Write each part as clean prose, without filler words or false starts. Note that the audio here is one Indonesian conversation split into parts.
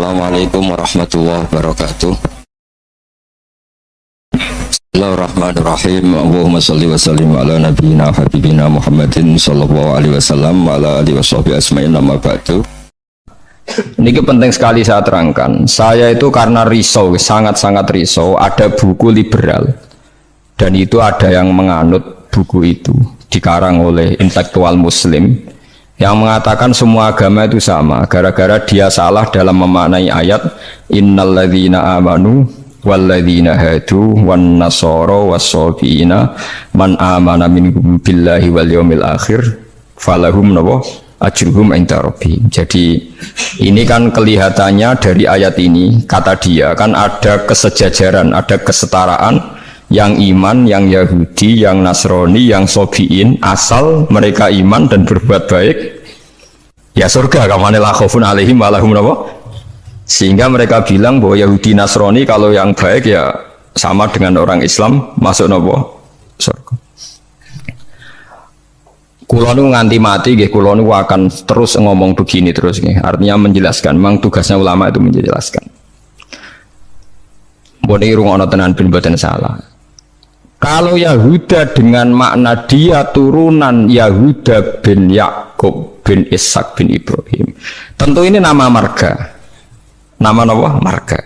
Assalamualaikum warahmatullahi wabarakatuh. Bismillahirrahmanirrahim. Allahumma salli wa sallim ala nabiyyina habibina Muhammadin sallallahu alaihi wasallam wa ala alihi washabihi asma'in amma ba'du. Ini penting sekali saya terangkan. Saya itu karena risau, sangat-sangat risau. Ada buku liberal dan itu ada yang menganut buku itu, dikarang oleh intelektual muslim yang mengatakan semua agama itu sama gara-gara dia salah dalam memaknai ayat innalladzina amanu walladzina hadu wan nasara was-sabiina man amana minhum billahi wal yaumil akhir falahum ajruhum inda rabbihim. Jadi ini kan kelihatannya dari ayat ini, kata dia kan ada kesejajaran, ada kesetaraan, yang iman, yang Yahudi, yang Nasrani, yang Sobiin, asal mereka iman dan berbuat baik ya surga. Kamane la khaufun alaihim wa lahum sehingga mereka bilang bahwa Yahudi Nasrani kalau yang baik ya sama dengan orang Islam masuk surga. Kulo nu nganti mati nggih, kulo nu akan terus ngomong begini terus nggih. Artinya menjelaskan, memang tugasnya ulama itu menjelaskan. Mbone irungono tenan ben mboten salah. Kalau Yahuda dengan makna dia turunan Yahuda bin Yakub bin Ishak bin Ibrahim, tentu ini nama marga, nama marga.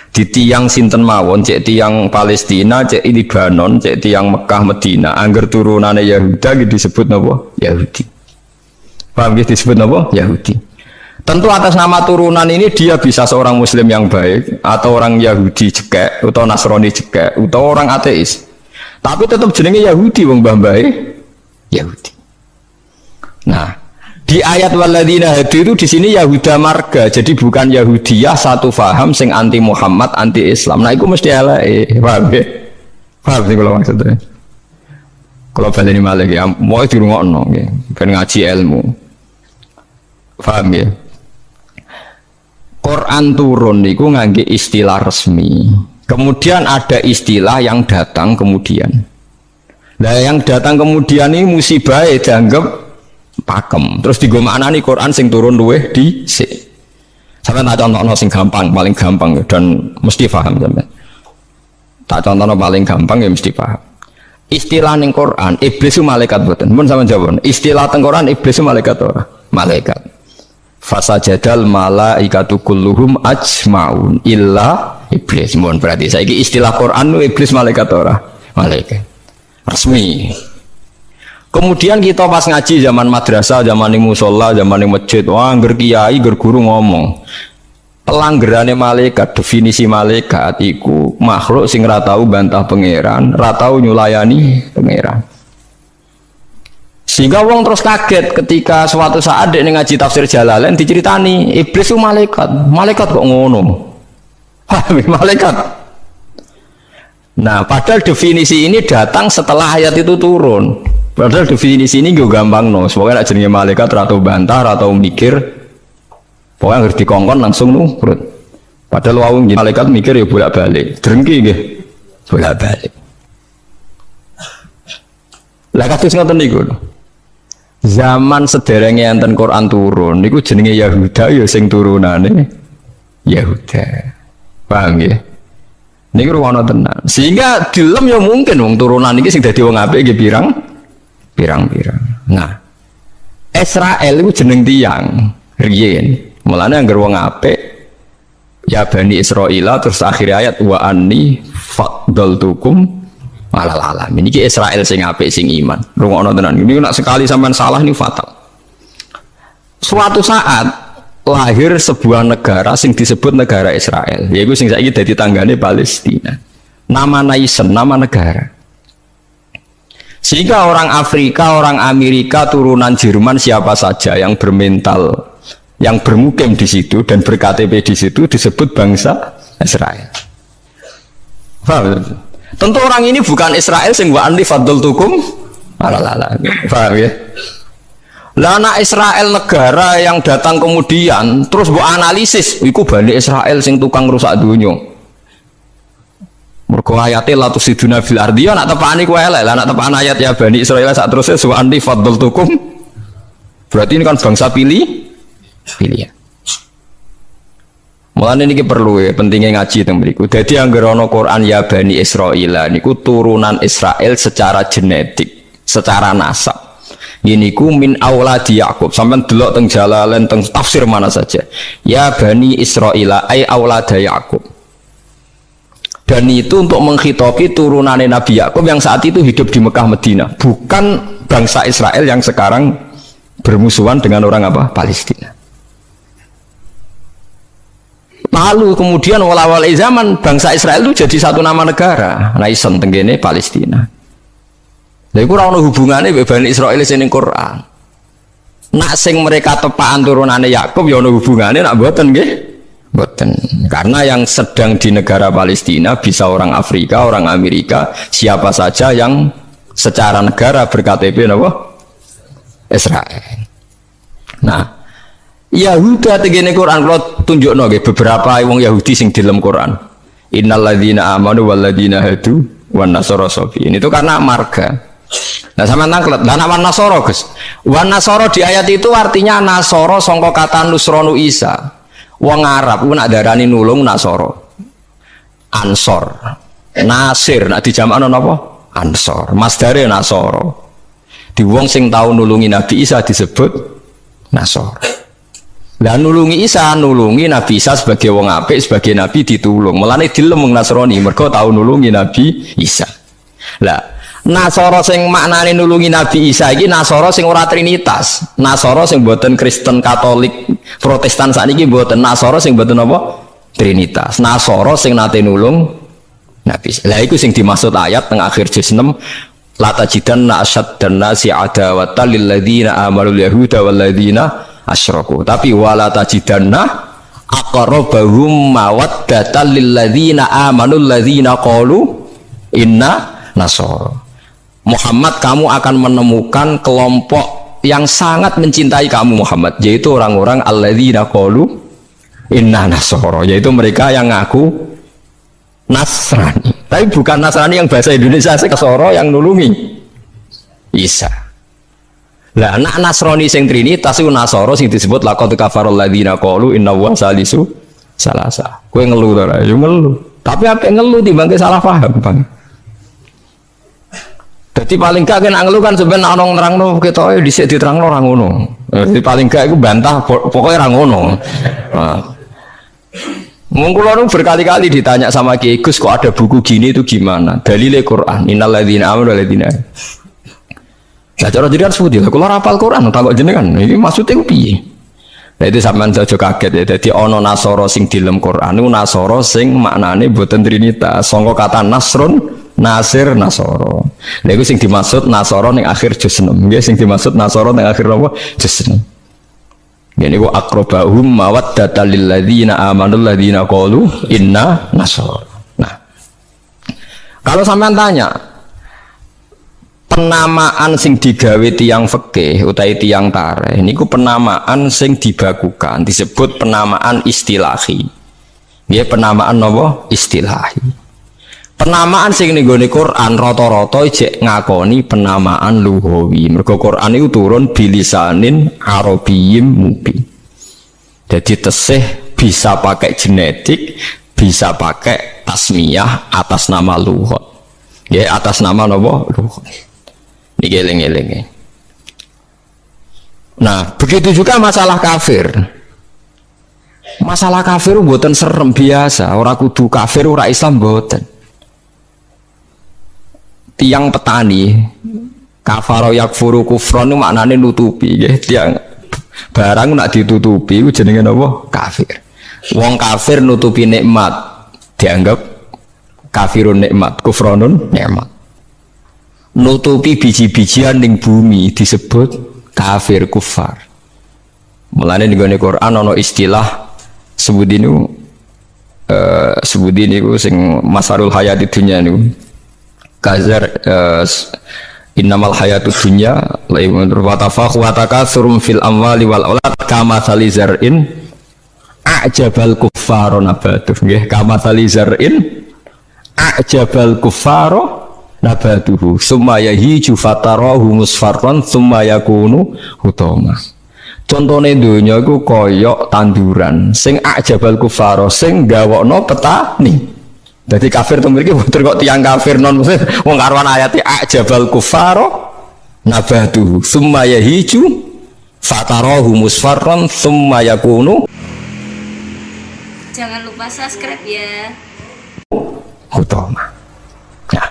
Di tiang sinten mawon, cek tiang Palestina, cek Libanon, cek tiang Mekah Medina, angger turunannya Yahuda disebut Yahudi. Paham gitu disebut Yahudi. Tentu atas nama turunan ini dia bisa seorang Muslim yang baik, atau orang Yahudi cekek, atau Nasrani cekek, atau orang ateis. Tapi tetap jenenge Yahudi wong mbah-mbahe Yahudi. Nah, di ayat walladzina hadu itu di sini Yahuda marga. Jadi bukan Yahudiyah satu faham sing anti Muhammad, anti Islam. Nah, itu mesti eleke. Paham ya? Paham sih kalau maksudnya. Kalau baleni malih ya, mau dirungokno nggih, ben ngaji ilmu. Paham ya? Quran turun niku ngangge istilah resmi. Kemudian ada istilah yang datang kemudian. Nah, yang datang kemudian ini musibah dianggap pakem. Terus digo maknani Quran sing turun luweh dhisik. Sampeyan tak contohno sing gampang, paling gampang dan mesti paham sampeyan. Tak contohno paling gampang ya mesti paham. Istilah ning Quran, iblis itu malaikat mboten. Mun sampeyan jawab. Istilah teng Quran iblis itu malaikat ora? Malaikat. Fasajadal malaikatu kulluhum ajmaun illa iblis. Mohon berarti saiki istilah Quran itu iblis malaikat ora? Malaikat. Resmi. Kemudian kita pas ngaji zaman madrasah, zaman di musola, zaman di masjid, wah angger kiai, angger guru ngomong pelanggarannya malaikat, definisi malaikat iku makhluk sing ra tau bantah pangeran, ra tau nyulayani pangeran. Sehingga wong terus kaget ketika suatu saat dia ngaji tafsir Jalalain diceritani iblis itu malaikat. Malaikat kok ngono? Malaikat. Nah, padahal definisi ini datang setelah ayat itu turun. Padahal definisi ini gue gampang no. Semoga nak jenenge malaikat atau bantah atau mikir. Pokoknya harus dikongkon langsung nurut. Padahal wong malaikat mikir ya bolak-balik. Drengki nggih. Bolak-balik. Lah kados ngoten niku lho. Zaman sederenge enten Quran turun niku jenenge Yahuda ya sing turunane Yahuda. Paham ya? Niku ruwono tenan. Sehingga dilem ya mungkin wong turunan iki sing dadi wong apik nggih pirang-pirang. Nah, Israel itu jeneng tiang riyen. Mulane anggere wong apik ya Bani Israil terus akhir ayat wa anni faddaltukum alal alamin. Ini Israel sing apik sing iman. Rungokno tenan. Ini nak sekali sampean salah ini fatal. Suatu saat lahir sebuah negara sing disebut negara Israel. Yaitu sing saiki dadi tanggane Palestina. Nama nation, nama negara. Sehingga orang Afrika, orang Amerika, turunan Jerman siapa saja yang bermental, yang bermukim di situ dan ber-KTP di situ disebut bangsa Israel. Paham? Tentu orang ini bukan Israel sing wa anni faddaltukum alala. Paham ya? Lah anak Israel negara yang datang kemudian terus mbok analisis iku Bani Israel sing tukang rusak dunya. Mergo ayate la tusiduna fil ardi nak tepani kowe elek. Lah nak tepan ayat ya Bani Israil sak terusé wa anni faddaltukum. Berarti ini kan bangsa pilihan. Mulane niki perlu ya, pentingnya ngaji teng mriku. Dadi anggere ana Quran ya Bani Israil niku turunan Israel secara genetik, secara nasab. Ini ku min auladi Yakub. Sampeyan delok teng Jalalain teng tafsir mana saja. Ya Bani Israil ai aulada Yakub. Dan itu untuk menghitopi turunannya Nabi Yakub yang saat itu hidup di Mekah Medina, bukan bangsa Israel yang sekarang bermusuhan dengan orang apa? Palestina. Lalu kemudian wala-wala zaman bangsa Israel itu jadi satu nama negara. Nah isen tenggene Palestina. Lha iku ora ono hubungane mbek Bani Israil sing ning Quran. Nak sing mereka tepaan turunane Yakub ya ono hubungane, nak mboten nggih. Mboten. Karena yang sedang di negara Palestina bisa orang Afrika, orang Amerika, siapa saja yang secara negara berKTP napa? Israel. Nah, Yahuda tegene Quran kalau tunjukno nggih beberapa wong Yahudi sing di dalam Quran. Innalladzina amanu walladzina hadu wan nasara sabiin. Itu karena marga. Nah sama nangklet, lah wan nasara Gus. Wan nasara di ayat itu artinya nasara sangka kata nusronu Isa. Wong Arab ku nak darani nulung nasara. Ansor. Nasir nak dijamakno napa? Ansor. Masdare nasara. Di wong sing tau nulungi Nabi Isa disebut nasara. Lah nulungi Isa, nulungi Nabi Isa sebagai wong apik, sebagai nabi ditulung. Mulane dilem wong Nasrani mergo tau nulungi Nabi Isa. Lah Nasara sing maknane nulungi Nabi Isa iki Nasara sing ora trinitas. Nasara sing boten Kristen Katolik Protestan sakniki boten. Nasara sing boten apa? Trinitas. Nasara sing nate nulung Nabi Isa. Lah iku sing dimaksud ayat teng akhir juz 6 la tajidanna asyaddan nasi adawatan lil ladzina amanu yahuda wal ladzina asyraku. Tapi wala tajidanna aqrabahum mawaddatan lil ladzina amanu alladzina qalu inna nasara. Muhammad, kamu akan menemukan kelompok yang sangat mencintai kamu Muhammad, yaitu orang-orang alladzina qalu inna nasara, yaitu mereka yang ngaku Nasrani. Tapi bukan Nasrani yang bahasa Indonesia sekasoro yang nulungi Isa. Lah anak Nasrani sing Trinitas iku Nasara sing disebut laqad kafarul ladzina qalu inna wa salisu salasa. Kowe ngelu to ora? Yo ngelu. Tapi apik ngelu timbang salah paham, Bang. Jadi paling gak kena ngelu kan sebenarnya orang nerangno ketoke dhisik diterangno ora ngono. Jadi paling gak iku bantah pokoknya ora ngono. Nah. Mungkin berkali-kali ditanya sama Kiai Gus, kok ada buku gini itu gimana? Dalile Quran, innal ladzina amanu wal ladzina. Lah cara jenengan seputi, kalau rapal Quran takok jenengan, iki maksudnya piye? Nah itu sampean aja kaget ya. Dadi ana Nasara sing di dalam Quran niku Nasara sing maknane boten trinitas. Sangka kata Nasrun, Nasir, Nasara. Lha iku sing dimaksud Nasara ning akhir juz 6. Nggih sing dimaksud Nasara ning akhir apa? Juz 6. Yen iku aqrabahum mawaddatan lil ladzina amanu ladzina qalu inna nasara. Nah. Kalau sampean tanya penamaan sing digawe tiyang fikih utawi tiyang tarikh niku penamaan sing dibakukan disebut penamaan istilahi. Nggih penamaan napa? Istilahi. Penamaan sing ning gone Quran rata-rata jek ngakoni penamaan lughawi. Mergo Quran iku turun bilisanin arabiyyim mubin. Jadi tesih bisa pakai genetik, bisa pakai tasmiyah atas nama lughat. Ya atas nama napa? Lughat. Niki eling-eling. Nah, begitu juga masalah kafir. Masalah kafir mboten serem biasa, ora kudu kafir ora Islam mboten. Tiang petani kafaro yakfuru kufron itu maknanya nutupi ya. Tiang barang nak ditutupi itu jenenge apa? Kafir. Wong kafir nutupi nikmat dianggap kafirun nikmat, kufronun nikmat. Nutupi biji-bijian ning bumi disebut kafir kufar. Mulane ning Quran ana istilah sebut ini sing masarul hayati dunya niku. Kazar innamal hayatud dunya wa tafakhurum fil amwali wal aulad kama salizar'in a'jabal kuffara nabatuh nggih kama salizar'in a'jabal kuffara nabatuhu summa yahiju fatarahu musfarran summa yakunu hutama. Contone donya iku koyok tanduran sing ajabal kufaro sing gawokno petani. Dadi kafir to mriki boten kok tiyang kafir non muslim wong karuan ayate ajabal kufaro nabatu summa yahiju fatarahu musfarran summa yakunu. Jangan lupa subscribe ya. Utama. Nah.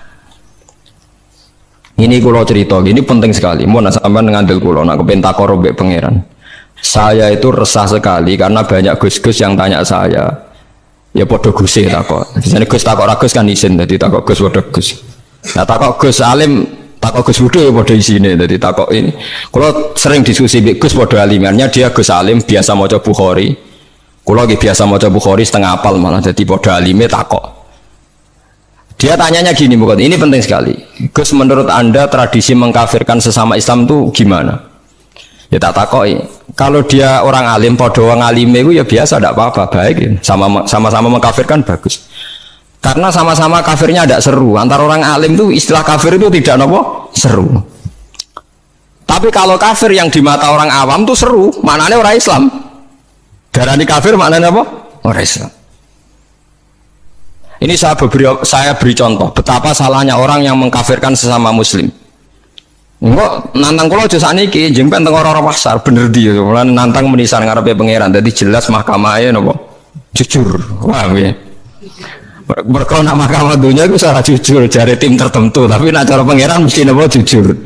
Ini kula cerita, ini penting sekali. Mun sampean ngandel kula nak kepen takoro mbek pangeran. Saya itu resah sekali karena banyak gus-gus yang tanya saya. Ya podo guse takok. Biasane gus takok ra gus kan isin, dadi takok gus podo gus. Nah takok gus alim, takok gus bodho ya podo isine, dadi takok ini. Kula sering diskusi mbek gus podo alimannya, dia gus alim biasa maca Bukhari. Kula nggih biasa maca Bukhari setengah apal malah dadi podo alime takok. Dia tanyanya gini, bukan ini penting sekali. Gus, menurut Anda tradisi mengkafirkan sesama Islam itu gimana? Ya tak takoi. Kalau dia orang alim, podo orang alime itu ya biasa, tidak apa-apa, baik. Ya. Sama-sama mengkafirkan bagus. Karena sama-sama kafirnya tidak seru. Antara orang alim itu istilah kafir itu tidak apa seru. Tapi kalau kafir yang di mata orang awam itu seru, maknanya orang Islam. Darani kafir maknanya apa? Orang Islam. Ini saya beri contoh betapa salahnya orang yang mengkafirkan sesama muslim. Enggak nantang kula aja sakniki jempen teng ora pasar bener dia lan nantang menisan ngarepe pangeran dadi jelas mahkamahe napa jujur. Wah piye. Mergo nak mahkamah dunia iku salah jujur jare tim tertentu tapi nak cara pangeran mesti napa jujur.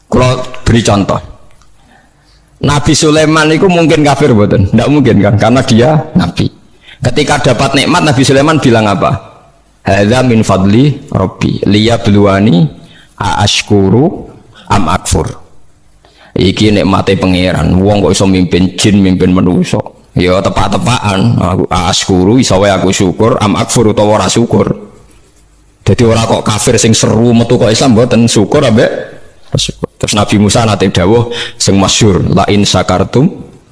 Kula beri contoh. Nabi Sulaiman itu mungkin kafir mboten? Enggak mungkin kan karena dia nabi. Ketika dapat nikmat Nabi Sulaiman bilang apa? Hadza min fadli rabbi liyabluwani aashkuru am akfur. Iki nikmate pangeran. Wong kok iso mimpin jin, mimpin manusa. Ya tepak-tepakan. Aku aashkuru iso wae aku syukur, am akfur utawa ora syukur. Jadi ora kok kafir sing seru metu kok Islam mboten syukur ambek syukur. Terus Nabi Musa nate dawuh sing masyhur la in syakartum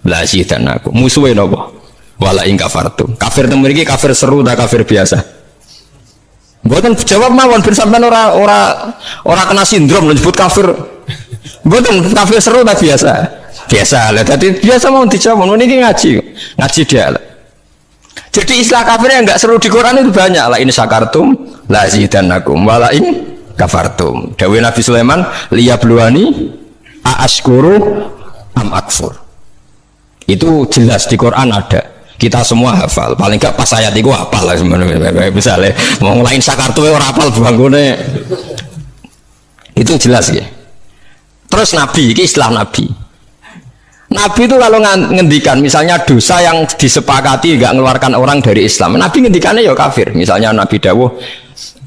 la zidanakum. Musuhe napa? Wala ing kafartum. Kafir teng mriki kafir seru ta kafir biasa? Mboten jawab mawon ben sampean ora kena sindrom disebut kafir. Mboten kafir seru ta biasa? Biasa. Lah dadi biasa mau dijawab niki ngaji dia. Jadi istilah kafir yang enggak seru di Quran itu banyak. La in syakartum la zidanakum wala ing kafartum. Dawuh Nabi Sulaiman liyabluwani aashkuru am akfur. Itu jelas di Quran ada. Kita semua hafal, paling gak pas ayat itu hafal lah sebenarnya. Misalnya mau ngelain sakartu orang hafal bangunnya itu jelas ya. Terus Nabi, ini istilah Nabi. Nabi itu kalau ngendikan misalnya dosa yang disepakati gak mengeluarkan orang dari Islam, Nabi ngendikannya ya kafir. Misalnya Nabi dawuh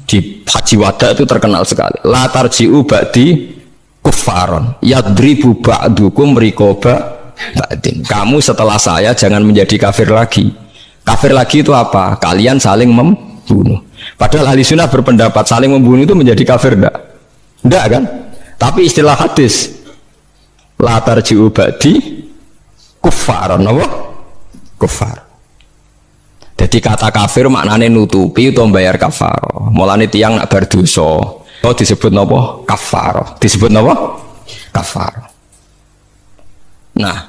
di Haji Wada itu terkenal sekali. La tarji'u ba'di kuffaron yadribu ba'dukum rikoba. Kamu setelah saya jangan menjadi kafir lagi. Kafir lagi itu apa? Kalian saling membunuh. Padahal ahli sunnah berpendapat saling membunuh itu menjadi kafir enggak? Enggak kan? Tapi istilah hadis la tarji'u ba'di kuffaron apa? Kuffar. Jadi kata kafir maknanya nutupi atau membayar kafaro. Mulane tiyang nak berdosa itu disebut apa? Kafaro. Disebut apa? Kafaro. Nah,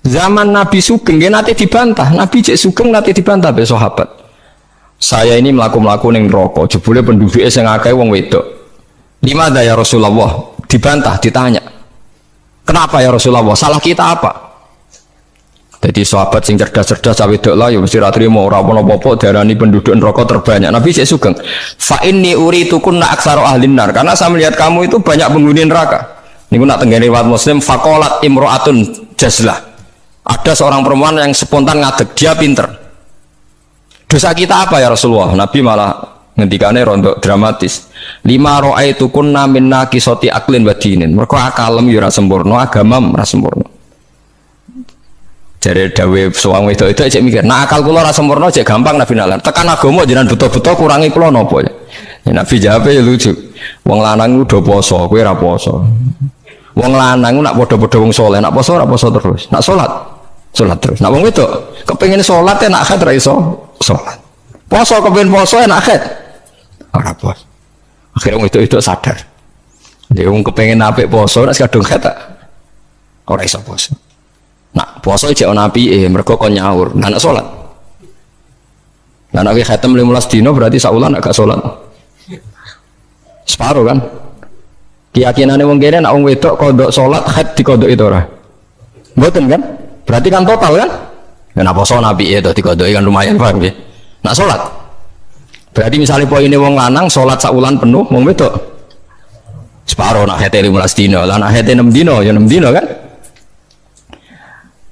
zaman Nabi Sugeng nanti dibantah. Nabi cek Sugeng nanti dibantah be sahabat. Saya ini melaku ning neraka, jebule penduduknya sing akeh wong wedok. Dimana ya Rasulullah? Dibantah, ditanya. Kenapa ya Rasulullah? Salah kita apa? Jadi sahabat sing cerdas-cerdas wedok lah ya mesti ra trimo ora apa-apa darani penduduk neraka terbanyak. Nabi cek Sugeng, "Fa inni uritukunna aktsaru ahlin nar." Karena saya melihat kamu itu banyak penghuni neraka. Niku nak tenggene riwayat Muslim faqalat imro'atun jazlah. Ada seorang perempuan yang spontan ngadeg, dia pinter. Dosa kita apa ya Rasulullah? Nabi malah ngendikane rontok dramatis. Lima ra'aitukunna min naqisati aqlin wa dinin. Mergo akalem ya ora sempurna, agamam ora sempurna. Jare dawuh suwang wedok itu cek mikir, nah akal kula ora sempurna cek gampang Nabi nalar. Tekan agama jenengan betul-betul kurangi kula napa ya? Nabi jawab ya lucu. Wong lanang udah poso, kowe ora poso. Wong lanang nak podo-podo wong soleh, nak poso ora poso terus. Nak salat terus. Nak wong wedok kepengin salat nak akad ra iso salat. Poso kepengin poso nak akad ora poso. Akhirnya wong wedok sadar. Dia kepengen apik poso nek kadung kata ora iso poso. Nah, poso jek ana apike mergo kon nyaur, nek salat. Lah nek khatam 15 dino berarti saulan gak salat. Separo kan? Keyakinane wong kene nek wong wedok kodok salat haid dikodok itu ora. Mboten kan? Berarti kan total kan? Nek poso apike to dikodoki kan lumayan paham nggih. Nek salat. Berarti misalnya poinnya wong lanang salat saulan penuh, wong wedok separo nak hete 15 dino, lah nak hete 6 dino ya 6 dino kan.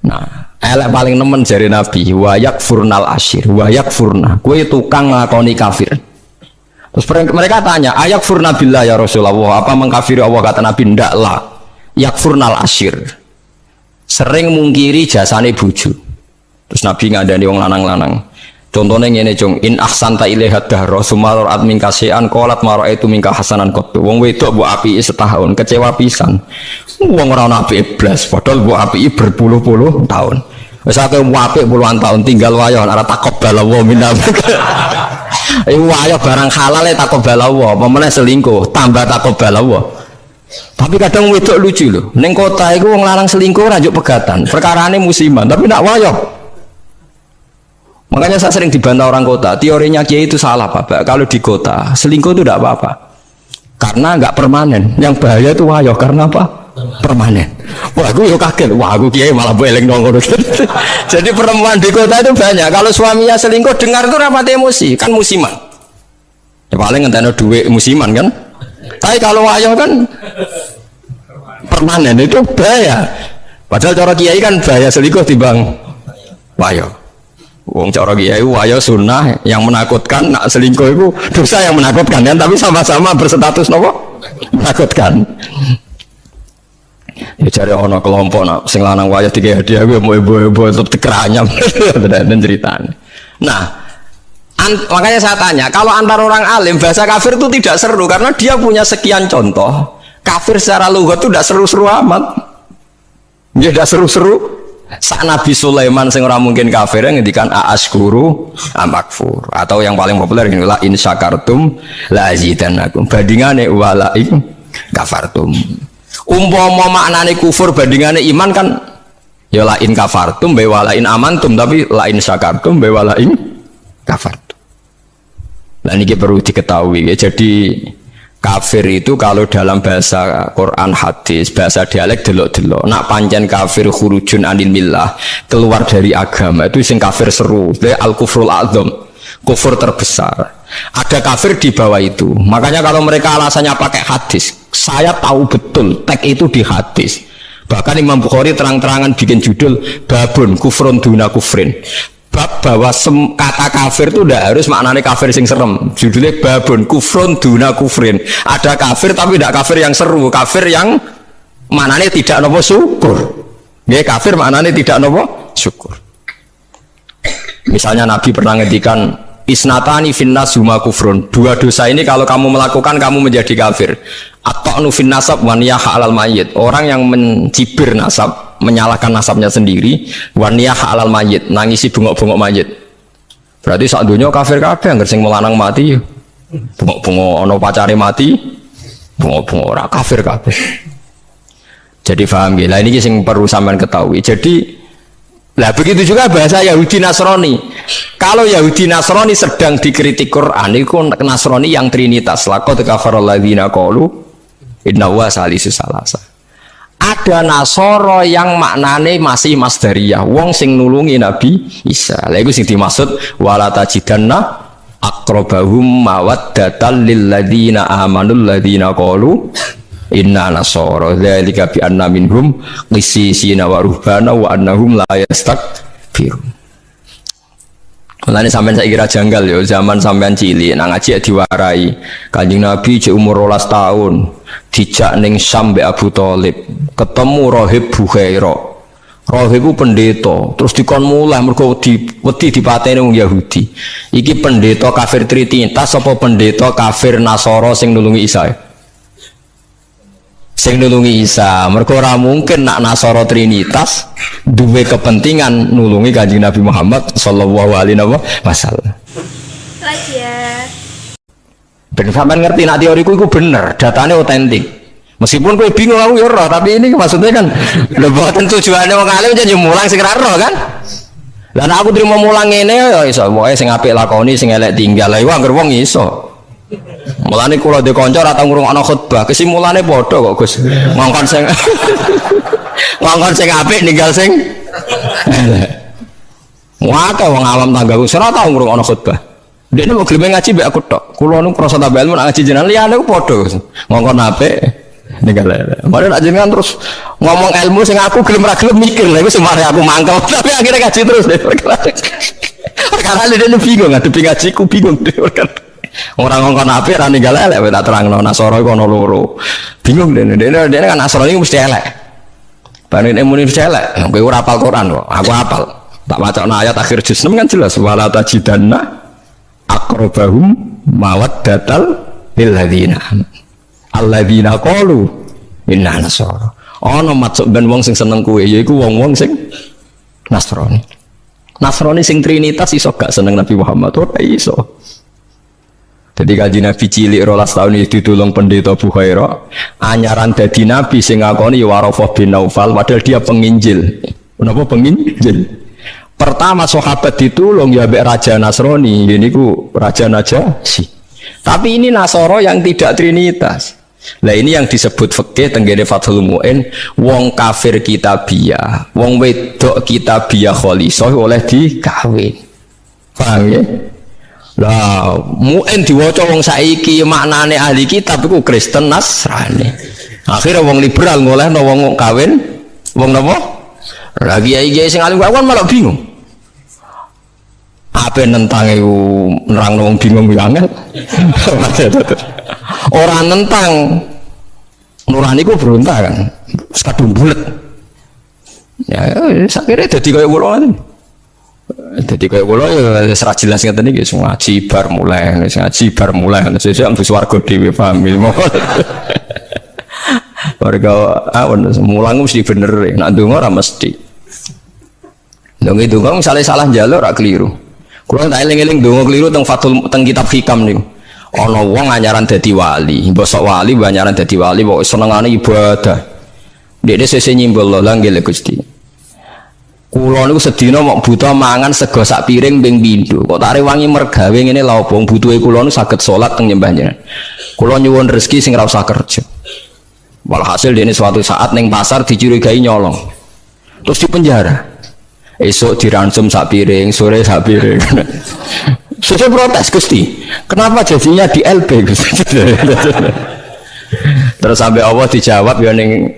Nah, elek paling nemen jari Nabi wayak furnal asyir, wayak furna kue tukang ngakoni kafir. Terus mereka tanya ayak furna billah ya Rasulullah, apa mengkafiri Allah? Kata Nabi ndak lah, yak furnal asyir, sering mungkiri jasane bojo. Terus Nabi ngadani wong lanang-lanang, contohnya ngene cung, in ahsanta ilaiha dahra sumaror admin kasean kolat maro itu mingka hasanan kotu. Wong wedok bu api setahun kecewa pisan. Wong ora ana apike blas, padahal bu api berpuluh-puluh tahun. Wis akeh apik puluhan tahun tinggal wayo ora takobala wa minna. Wayo barang halal takobala wa, apa meneh selingkuh tambah takobala wa. Tapi kadang wedok lucu lho. Ning kota iku wong lanang selingkuh ora njuk pegatan. Perkarane musiman, tapi ndak wayo. Makanya saya sering dibantah orang kota, teorinya Kiai itu salah Pak. Kalau di kota selingkuh itu tidak apa-apa, karena nggak permanen. Yang bahaya itu wayo, karena apa? Permanen. Wah, gue yuk kaget. Wah, gue Kiai malah beleng nongol. Jadi perempuan di kota itu banyak. Kalau suaminya selingkuh, dengar itu rapat emosi, kan musiman. Ya paling ngenteni duit musiman kan. Tapi kalau wayo kan permanen, itu bahaya. Padahal cara Kiai kan bahaya selingkuh timbang wayo. Wong cara kiai wayo sunnah yang menakutkan, nak selingkuh itu dosa yang menakutkan kan, tapi sama-sama berstatus nopo menakutkan. Ya cari ono kelompok nak sing lanang wayo tiga hadiah gue mau ibu-ibu tetap tekeranyam dan ceritanya. Nah, makanya saya tanya, kalau antar orang alim bahasa kafir itu tidak seru karena dia punya sekian contoh. Kafir secara lughat itu tidak seru-seru amat. Ya tidak seru-seru. Saat Nabi Sulaiman sing ora mungkin kafir ngendikan aaskuru amakfur, atau yang paling populer ini la in syakartum la azidannakum, bandingane wala in kafartum. Umpama maknane kufur bandingane iman kan ya la in kafartum be wala in amantum, tapi la in syakartum be wala in kafartum. Lah niki perlu diketahui ya. Jadi kafir itu kalau dalam bahasa Quran hadis, bahasa dialek delok-delok. Nak pancen kafir khurujun anil millah, keluar dari agama, itu sing kafir seru. Al kufrul a'dzam, kufur terbesar. Ada kafir di bawah itu. Makanya kalau mereka alasannya pakai hadis, saya tahu betul teks itu di hadis. Bahkan Imam Bukhari terang-terangan bikin judul babun kufrun duna kufrin. Bab bahwa kata kafir itu tidak harus maknanya kafir sing serem. Judulnya babun kufrun duna kufrin. Ada kafir tapi tidak kafir yang seru, kafir yang maknanya tidak nopo syukur. Ya, kafir maknanya tidak nopo syukur. Misalnya Nabi pernah ngendikan isnatani finnas huma kufrun. Dua dosa ini kalau kamu melakukan kamu menjadi kafir. At-ta'nu fin nasab wa niyah alal mayyit. Orang yang mencibir nasab, menyalahkan nasabnya sendiri, wa niyah alal mayyit, nangisi bungok-bungok mayit. Berarti sak donya kafir kabeh, anggere sing melanang mati, bungok-bungok ana pacare mati, bungok-bungok ora kafir kabeh. Jadi paham nggih. Lah ini sing perlu sampean ketahui. Jadi lah begitu juga bahasa Yahudi Nasrani. Kalau Yahudi Nasrani sedang dikritik Quran, itu Nasrani yang trinitas. Laqad kafara alladziina qalu inna huwa salisu salasa. Ada Nasoro yang maknane masih masdariyah, wong sing nulungi Nabi Isa. Lha iku sing dimaksud wala tajidanna aqrabahum mawaddatan lil ladzina amanul ladzina qalu inna nasara dzalika bi anna minhum qissisina wa ruhbana wa annahum la yastakbirun. Mulane sampean saiki kira janggal ya, zaman sampean cilik nang ngaji diwarai. Kanjeng Nabi jek umur 12 tahun, dijak ning Syam mbek Abu Thalib, ketemu Rahib Bukhaira. Rahib ku pendeta, terus dikon mulih mergo wedi dipateni wong Yahudi. Iki pendeta kafir trinitas apa pendeta kafir Nasara sing nulungi Isa? Sing nulungi Isa. Mergo ora mungkin nak Nasara trinitas duwe kepentingan nulungi Kanjeng Nabi Muhammad sallallahu alaihi wasallam. Lagi ya. Ben sampean ngerti nak teoriku iku bener, datane otentik. Meskipun kowe bingung aku ya roh, tapi ini maksudnya kan lho boten tujuane wong alim jan mulang sing ra roh kan. Lah nek aku trimo mulang ngene ya iso wae sing apik lakoni sing elek tinggal. Lah iku anggere wong iso. Mulane kula de kanca ora tau ngrungokno khutbah, kesimulane padha kok Gus. Ngongkon sing ngongkon sing apik ninggal sing elek. Wah, wong awam tanggaku ora tau ngrungokno khutbah. Dekne mau gelem ngaji mbek aku tok. Kula nu krasa tambah ilmu nak ngaji jenengan liyane ku padha. Ngongkon apik ninggal elek. Mare nak jenengan terus ngomong ilmu sing aku gelem ra gelem mikir lha iku semare aku mangkel. Tapi akhirnya ngaji terus deh. Karena dia bingung ngadepi ngajiku bingung deh. Orang ngongkon apik ra ninggal elek tak terangno Nasara iku ana loro. Bingung dene kan Nasara iki mesti elek. Banin emune mesti elek. Kowe ora hafal Quran kok. Aku hafal. Tak wacana ayat akhir juz 6 kan jelas wala tajidanna aqrabahum mawaddatal lil ladzina qalu inna nasara. Ana maksud ben wong sing seneng kowe yaiku wong-wong sing Nasrani. Nasrani sing trinitas iso gak seneng Nabi Muhammad ora iso. Jadi kaji Nabi cilik 12 tahun itu ditulung pendeta Bukhaira anyaran dadi nabi sing ngakoni Warafah bin Naufal padahal dia penginjil. Kenapa penginjil? Pertama sahabat ditulung ya mbek Raja Nasrani, ini ku Raja Najasyi. Tapi ini Nasoro yang tidak trinitas. Lah ini yang disebut fikih tenggene Fathul Mu'in, wong kafir kitabiyah, wong wedok kitabiyah khalisah oleh dikawin. Paham ya? Lah Mu'in diwaca wong saiki maknane ahli kitab iku Kristen Nasrani. Akhirnya wong liberal ngolehno wong kawin wong napa? Lagi kiai sing alim kawan malah bingung. Apa nentang iku nerangno wong bingung yo angel. Ora nentang nurani ku berontak kan. Wis kadung bulet. Ya sakire dadi kaya kula ngoten. Dadi kaya kula ya wis ra jelas ngeten iki wis ngaji bar mulai, wis ngaji bar mulai. Sesuk ambek swarga dhewe paham. Warga awon mulang mesti bener, nak ndonga ora mesti. Ndonga itu kan misalnya salah njaluk ora keliru. Kulo tak eling-eling ndonga keliru teng Fathul teng kitab hikam niku. Ana wong anyaran dadi wali, mbosok wali anyaran dadi wali kok senengane ibadah. Dekne sesuk nyimbol lho nggih Gusti. Kulo niku sedina mok buta mangan sego sak piring ping pindho. Kok tak rewangi mergawe ngene lha opo butuhe kulo niku saged salat teng nyembah jenengan. Kulo nyuwun rezeki sing ora usah kerja. Walhasil dia ini suatu saat neng pasar dicurigai nyolong, terus di penjara. Esok diransum sak piring, sore sak piring. Sudah protes Gusti, kenapa jadinya di LB Gusti? Terus sampai Allah dijawab ya neng,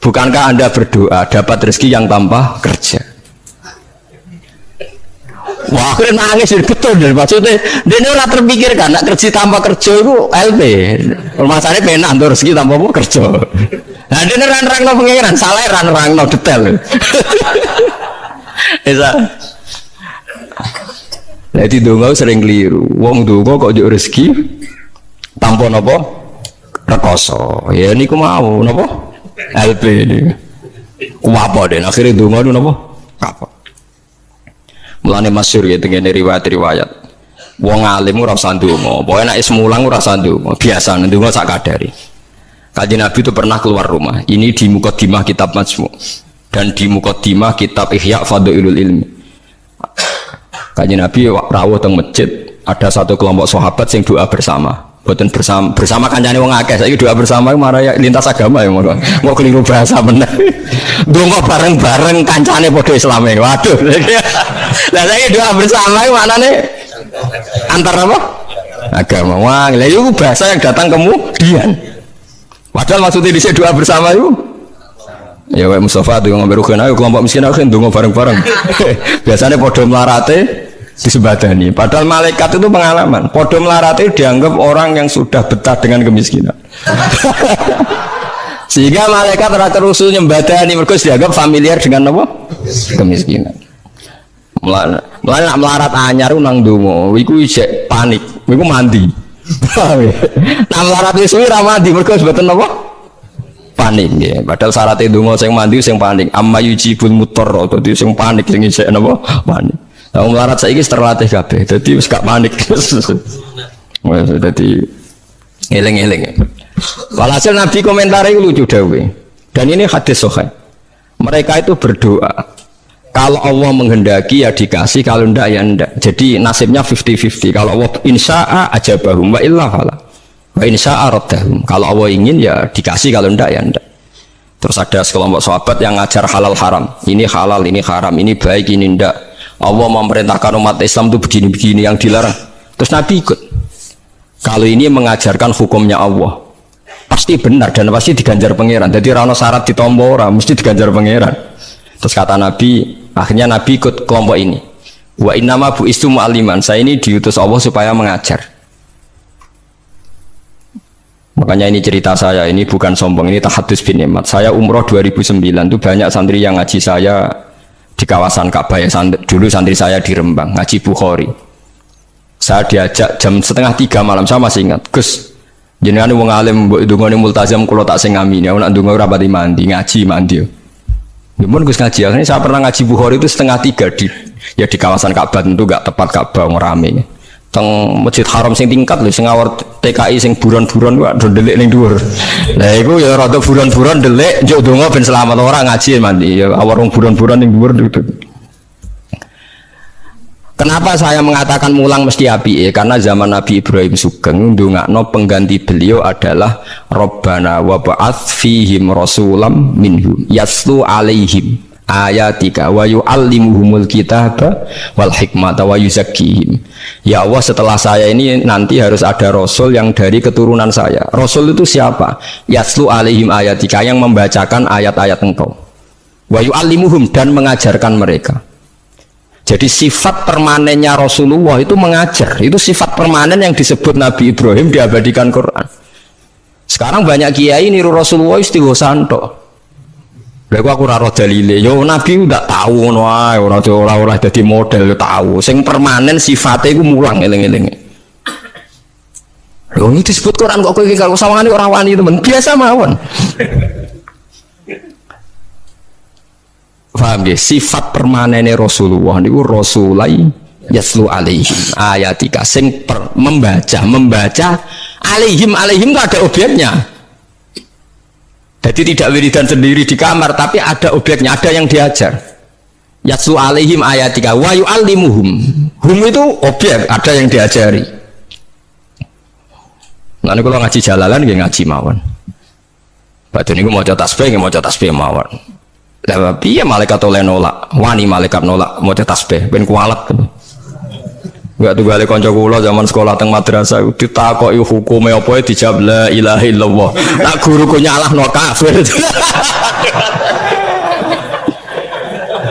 bukankah Anda berdoa dapat rezeki yang tanpa kerja? Wah, akhirnya nangis betul deh maksudnya. Dia ini orang terpikirkan, nak kerja tanpa kerja itu LP. Masalahnya penak untuk rezeki tanpa kerja. Nah, dia ini rang-rang pengiran, salah rang-rang detail. Bisa. Jadi donga sering keliru. Wong donga kok juk rezeki tanpa napa? Rekoso. Ya niku mau napa? LP ini. Kuwapa den akhirnya donga itu napa? Kapok. Mulane masyhur ya tengene riwayat-riwayat. Wong alim ora usah ndonga, pokoke nek is mulang ora usah ndonga, biasa ndonga sak kadare. Kanjeng Nabi itu pernah keluar rumah. Ini di Muqaddimah kitab Majmu' dan di Muqaddimah kitab Ihya Fadhailul Ilmi. Kanjeng Nabi rawuh teng masjid, ada satu kelompok sahabat sing doa bersama. Boten bersama kancane wong akeh. Saiki doa bersama marah ya lintas agama ya mau keliru bahasa bener. Donga bareng-bareng kancane padha Islame. Waduh. Lah saiki doa bersama iki maknane antar apa? Agama. Wah, lha itu bahasa yang datang kemudian. Padahal maksudnya dhisik doa bersama itu ya wae Mustafa donga berugen ayo kelompok miskin ayo donga bareng-bareng. Biasanya padha melarate disebadani. Padahal malaikat itu pengalaman. Podo melarati dianggap orang yang sudah betah dengan kemiskinan. Sehingga malaikat rata rusul nyembadani mereka dianggap familiar dengan apa? Kemiskinan. Mulai nak melarat anyar nang donga, iku isek panik, iku mandi. Nak melarat wis ora mandi mereka sebeten apa? Panik ya. Padahal syaratnya donga sing mandi sing panik. Amma yujibul mutarra, dadi sing panik sing isek napa? Panik. Nah, melarat saiki terlatih kabeh. Dadi wis gak panik. Wes dadi eling-eling. Walhasil Nabi komentari lucu dawe. Dan ini hadis sahih. Mereka itu berdoa. Kalau Allah menghendaki ya dikasih, kalau enggak ya enggak. Jadi nasibnya 50-50. Kalau Allah insya'a ajabahum wa illa fala. Wa insya'a raddahum. Kalau Allah ingin ya dikasih, kalau enggak ya enggak. Terus ada sekelompok sahabat yang ngajar halal haram. Ini halal, ini haram, ini baik, ini enggak. Allah memerintahkan umat Islam itu begini-begini yang dilarang. Terus Nabi ikut. Kalau ini mengajarkan hukumnya Allah, pasti benar dan pasti diganjar pangeran. Jadi rano syarat ditompo ora, mesti diganjar pangeran. Terus kata Nabi, akhirnya Nabi ikut kelompok ini. Wa innama bu'istu mu'alliman. Saya ini diutus Allah supaya mengajar. Makanya ini cerita saya, ini bukan sombong, ini tahadus bin nikmat. Saya umroh 2009 itu banyak santri yang ngaji saya di kawasan Ka'bah ya. Dulu santri saya di Rembang, ngaji Bukhari. Saya diajak jam 2:30 malam, saya masih ingat. Gus, jenengan wong alim mbok ndongane multazam kula tak sing ngamini. Nek ndonga ora pati mandi, ngaji mandi. Gimana Gus ngaji? Akhirnya saya pernah ngaji Bukhari itu 2:30 di kawasan Ka'bah, tentu enggak tepat Ka'bah rame. Teng Masjid Haram sing tingkat lho, sing awar TKI sing buron-buron kok ndelik ning dhuwur. Lah iku ya rada buron-buron ndelik njuk ndonga ben selamat ora ngaji mandi. Ya awar wong buron-buron ning dhuwur gitu. Kenapa saya mengatakan mulang mesti api? Karena zaman Nabi Ibrahim Sugeng ndongakno pengganti beliau adalah Rabbana wa ba'ats fihim rasulam minhum yaslu alaihim ayatika wa yu'allimuhumul kitaba wal hikmata wa yuzakkihim. Ya Allah, setelah saya ini nanti harus ada rasul yang dari keturunan saya. Rasul itu siapa? Yaslu alaihim ayatika, yang membacakan ayat-ayat engkau. Wa yu'allimuhum, dan mengajarkan mereka. Jadi sifat permanennya Rasulullah itu mengajar. Itu sifat permanen yang disebut Nabi Ibrahim diabadikan Quran. Sekarang banyak kiai niru Rasulullah istighosah. Lalu aku raro dalile. Yo Nabi udah tahu ngono ae, ora dadi model tahu. Sing permanen sifatnya iku mulang eling-eling. Lho ini disebut Quran kok kowe iki kalau sawangane ora wani temen. Biasa mawon. Paham ya? Sifat permanennya Rasulullah niku rasulai yaslu alaihim ayatika, sing membaca alaihim itu ada objeknya. Jadi tidak wiridan sendiri di kamar, tapi ada objeknya, ada yang diajar. Yaslu alaihim ayatika wa yu'allimuhum. Hum itu objek, ada yang diajari. Nah ini kalau ngaji jalalan nggih ngaji mawon. Badhe niku maca tasbih mawon. Lah piye malaikat oleh nolak, wani malaikat nolak maca tasbih ben kualat. Enggak tunggale kanca kula zaman sekolah teng madrasah ditakoki hukume apa dijawab la ilaha illallah. Tak guruku nyalahno kafir.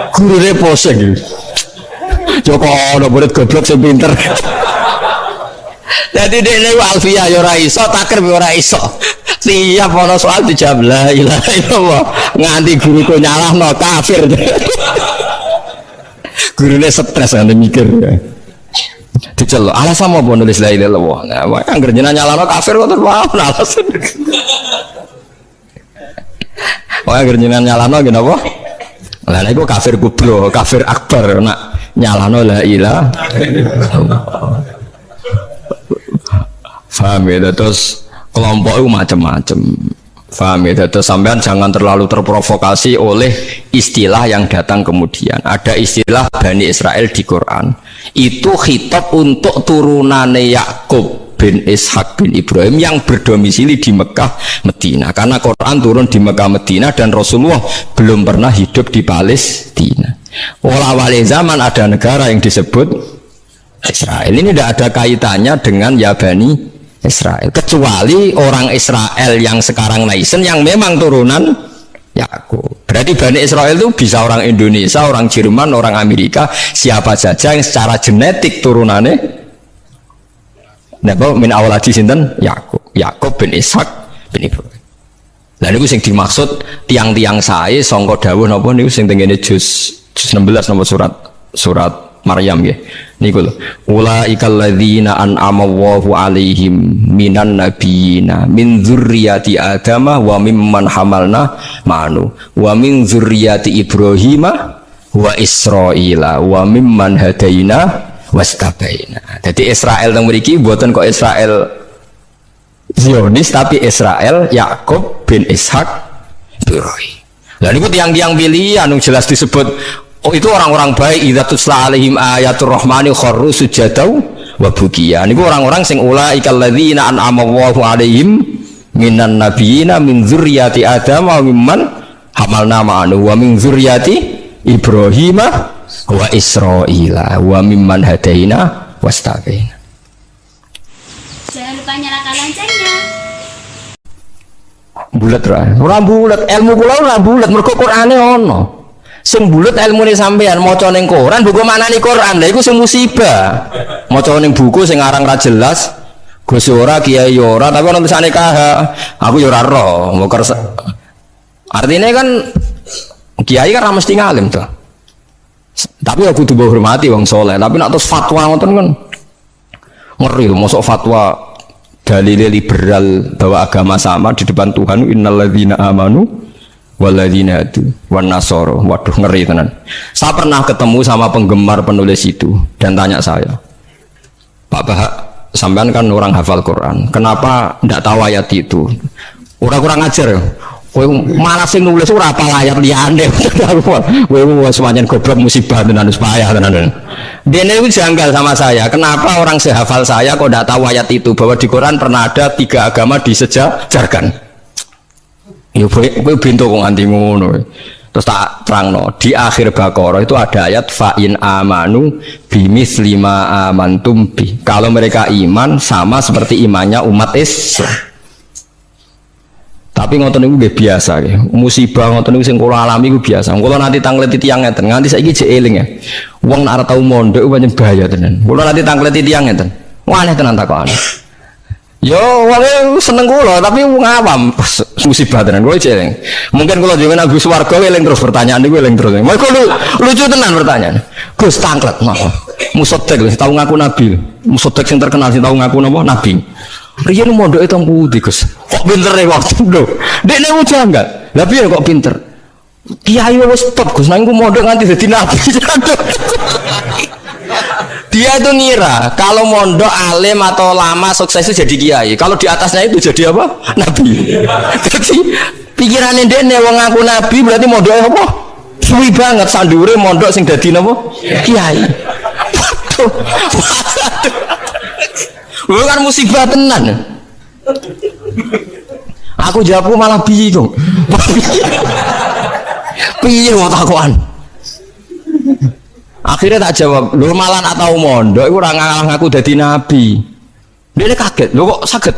Gurune poseng. Joko ono murid goblok sing pinter. Jadi dene alfiah ya ora iso, takrib ora iso. Tiap ana soal dijawab la ilaha illallah. Nganti guruku nyalahno kafir. Gurune stres nganti mikir. Diceluk alasan apa nulis la ilaha illallah. Nah, angger jenengan nyalahno kafir kok terus alasan. Wah, angger jenengan nyalahno ngene apa? Lah niku kafir kubro, kafir akbar nak nyalahno la ilaha illallah. Faham ya, terus kelompok itu macam-macam. Faham ya, terus sampean jangan terlalu terprovokasi oleh istilah yang datang kemudian. Ada istilah Bani Israel di Quran. Itu khitab untuk turunannya Yakub bin Ishak bin Ibrahim yang berdomisili di Mekah, Medina. Karena Quran turun di Mekah, Medina, dan Rasulullah belum pernah hidup di Palestina. Awal zaman ada negara yang disebut Israel. Ini tidak ada kaitannya dengan ya Bani Israel, kecuali orang Israel yang sekarang naisen yang memang turunan Yakub. Berarti Bani Israel itu bisa orang Indonesia, orang Jerman, orang Amerika, siapa saja yang secara genetik turunannya min awaladi sinten Yakub bin Ishak bin Ibrahim. Lah niku sing dimaksud tiang-tiang sae sangka dawuh napa niku sing tengene juz 16 nomor surat Maryam nggih. Niku lho. Ulaikal ladzina an'ama Allahu 'alaihim minan nabiyina min dzurriyyati Adama wa mimman hamalna ma'anu wa min dzurriyyati Ibrahima wa Israila wa mimman hadaina wastabaina. Jadi Israel teng mriki mboten kok Israel Zionis tapi Israel, Yakub bin Ishak, Ibrahim. Lah niku tiang-tiang pilihan jelas disebut oh itu orang-orang baik idza tutla alaihim ayatul rahmani kharru sujadau wa bukiya. Niku orang-orang sing ulaikal ladzina an'ama Allahu alaihim minan nabiyina min dzurriyyati Adam wa mimman hamalna ma'anu wa min dzurriyyati Ibrahim wa Israila wa mimman hadaina wastaqina. Jangan lupa nyalakan loncengnya. Bulat ora bulat, ilmu kula ora bulat mergo Qur'ane ono. Sing bulat ilmune sampean maca ning Quran, buku maknani Quran. Lha iku sing musibah. Maca ning buku sing aran ra jelas, Gus ora kiai ora, tapi ono tulisane KH. Aku ya ora roh, artinya kan kiai kan ra mesti ngalim to. Tapi aku kudu hormati wong soleh, tapi nek terus fatwa ngoten kan ngeri, mosok fatwa dalil liberal bahwa agama sama di depan Tuhan, innalladzina amanu walladzina hadu wan nasara. Waduh ngeri tenan. Saya pernah ketemu sama penggemar penulis itu dan tanya saya, Pak Bahak, sampean kan orang hafal Quran, kenapa ndak tahu ayat itu? Ora kurang ajar. Kowe malah sing nulis ora apal ayat liyane. Kowe wis pancen goblok musibah tenan wis payah tenan. Dene itu janggal sama saya. Kenapa orang sehafal saya kok tidak tahu ayat itu bahwa di Quran pernah ada 3 agama disejajarkan? Ya kowe bintu kok nganti ngono. Terus tak terangno, di akhir Baqarah itu ada ayat fa in amanu bimitsli ma amantum bi. Kalau mereka iman sama seperti imannya umat Islam. Tapi ngoten niku nggih biasa nggih. Musibah ngoten niku sing kula alami iku biasa. Kula nanti tangleti tiyang ngeten, nganti saiki jek eling ya. Wong nek ora tau mondok pancen bahaya tenan. Kula nanti tangleti tiyang ngeten. Wah aneh tenan takokane. Yo wong seneng kula tapi wong awam musibah tenan kula jek eling. Mungkin kula jenengan Agus Warga eling terus pertanyaan niku eling terus. Mergo lucu tenan pertanyaan. Gus tanglet napa? Musoddek lho tau ngaku nabi. Musoddek sing terkenal sing tau ngaku napa nabi. Riyen mondoke teng pundi, Gus? Kok pintere waktu lho. Dekne ujang enggak? Lah piye kok pinter? Kiai wis top, Gus. Nang ku mondok nganti dadi nabi. Dia itu ngira kalau mondok alim atau lama sukses itu jadi kiai. Kalau di atasnya itu jadi apa? Nabi. Jadi pikirannya dekne wong ngaku nabi berarti mondoknya apa? Suwi banget sandure mondok sing dadi napa? Kiai. Waduh. Bukan musibah tenan. Aku jawabku malah bingung. Piye wae takokan. Akhirnya tak jawab, lho malah nak tau mondok iku ora ngaku dadi nabi. Dia kaget, lho kok saged.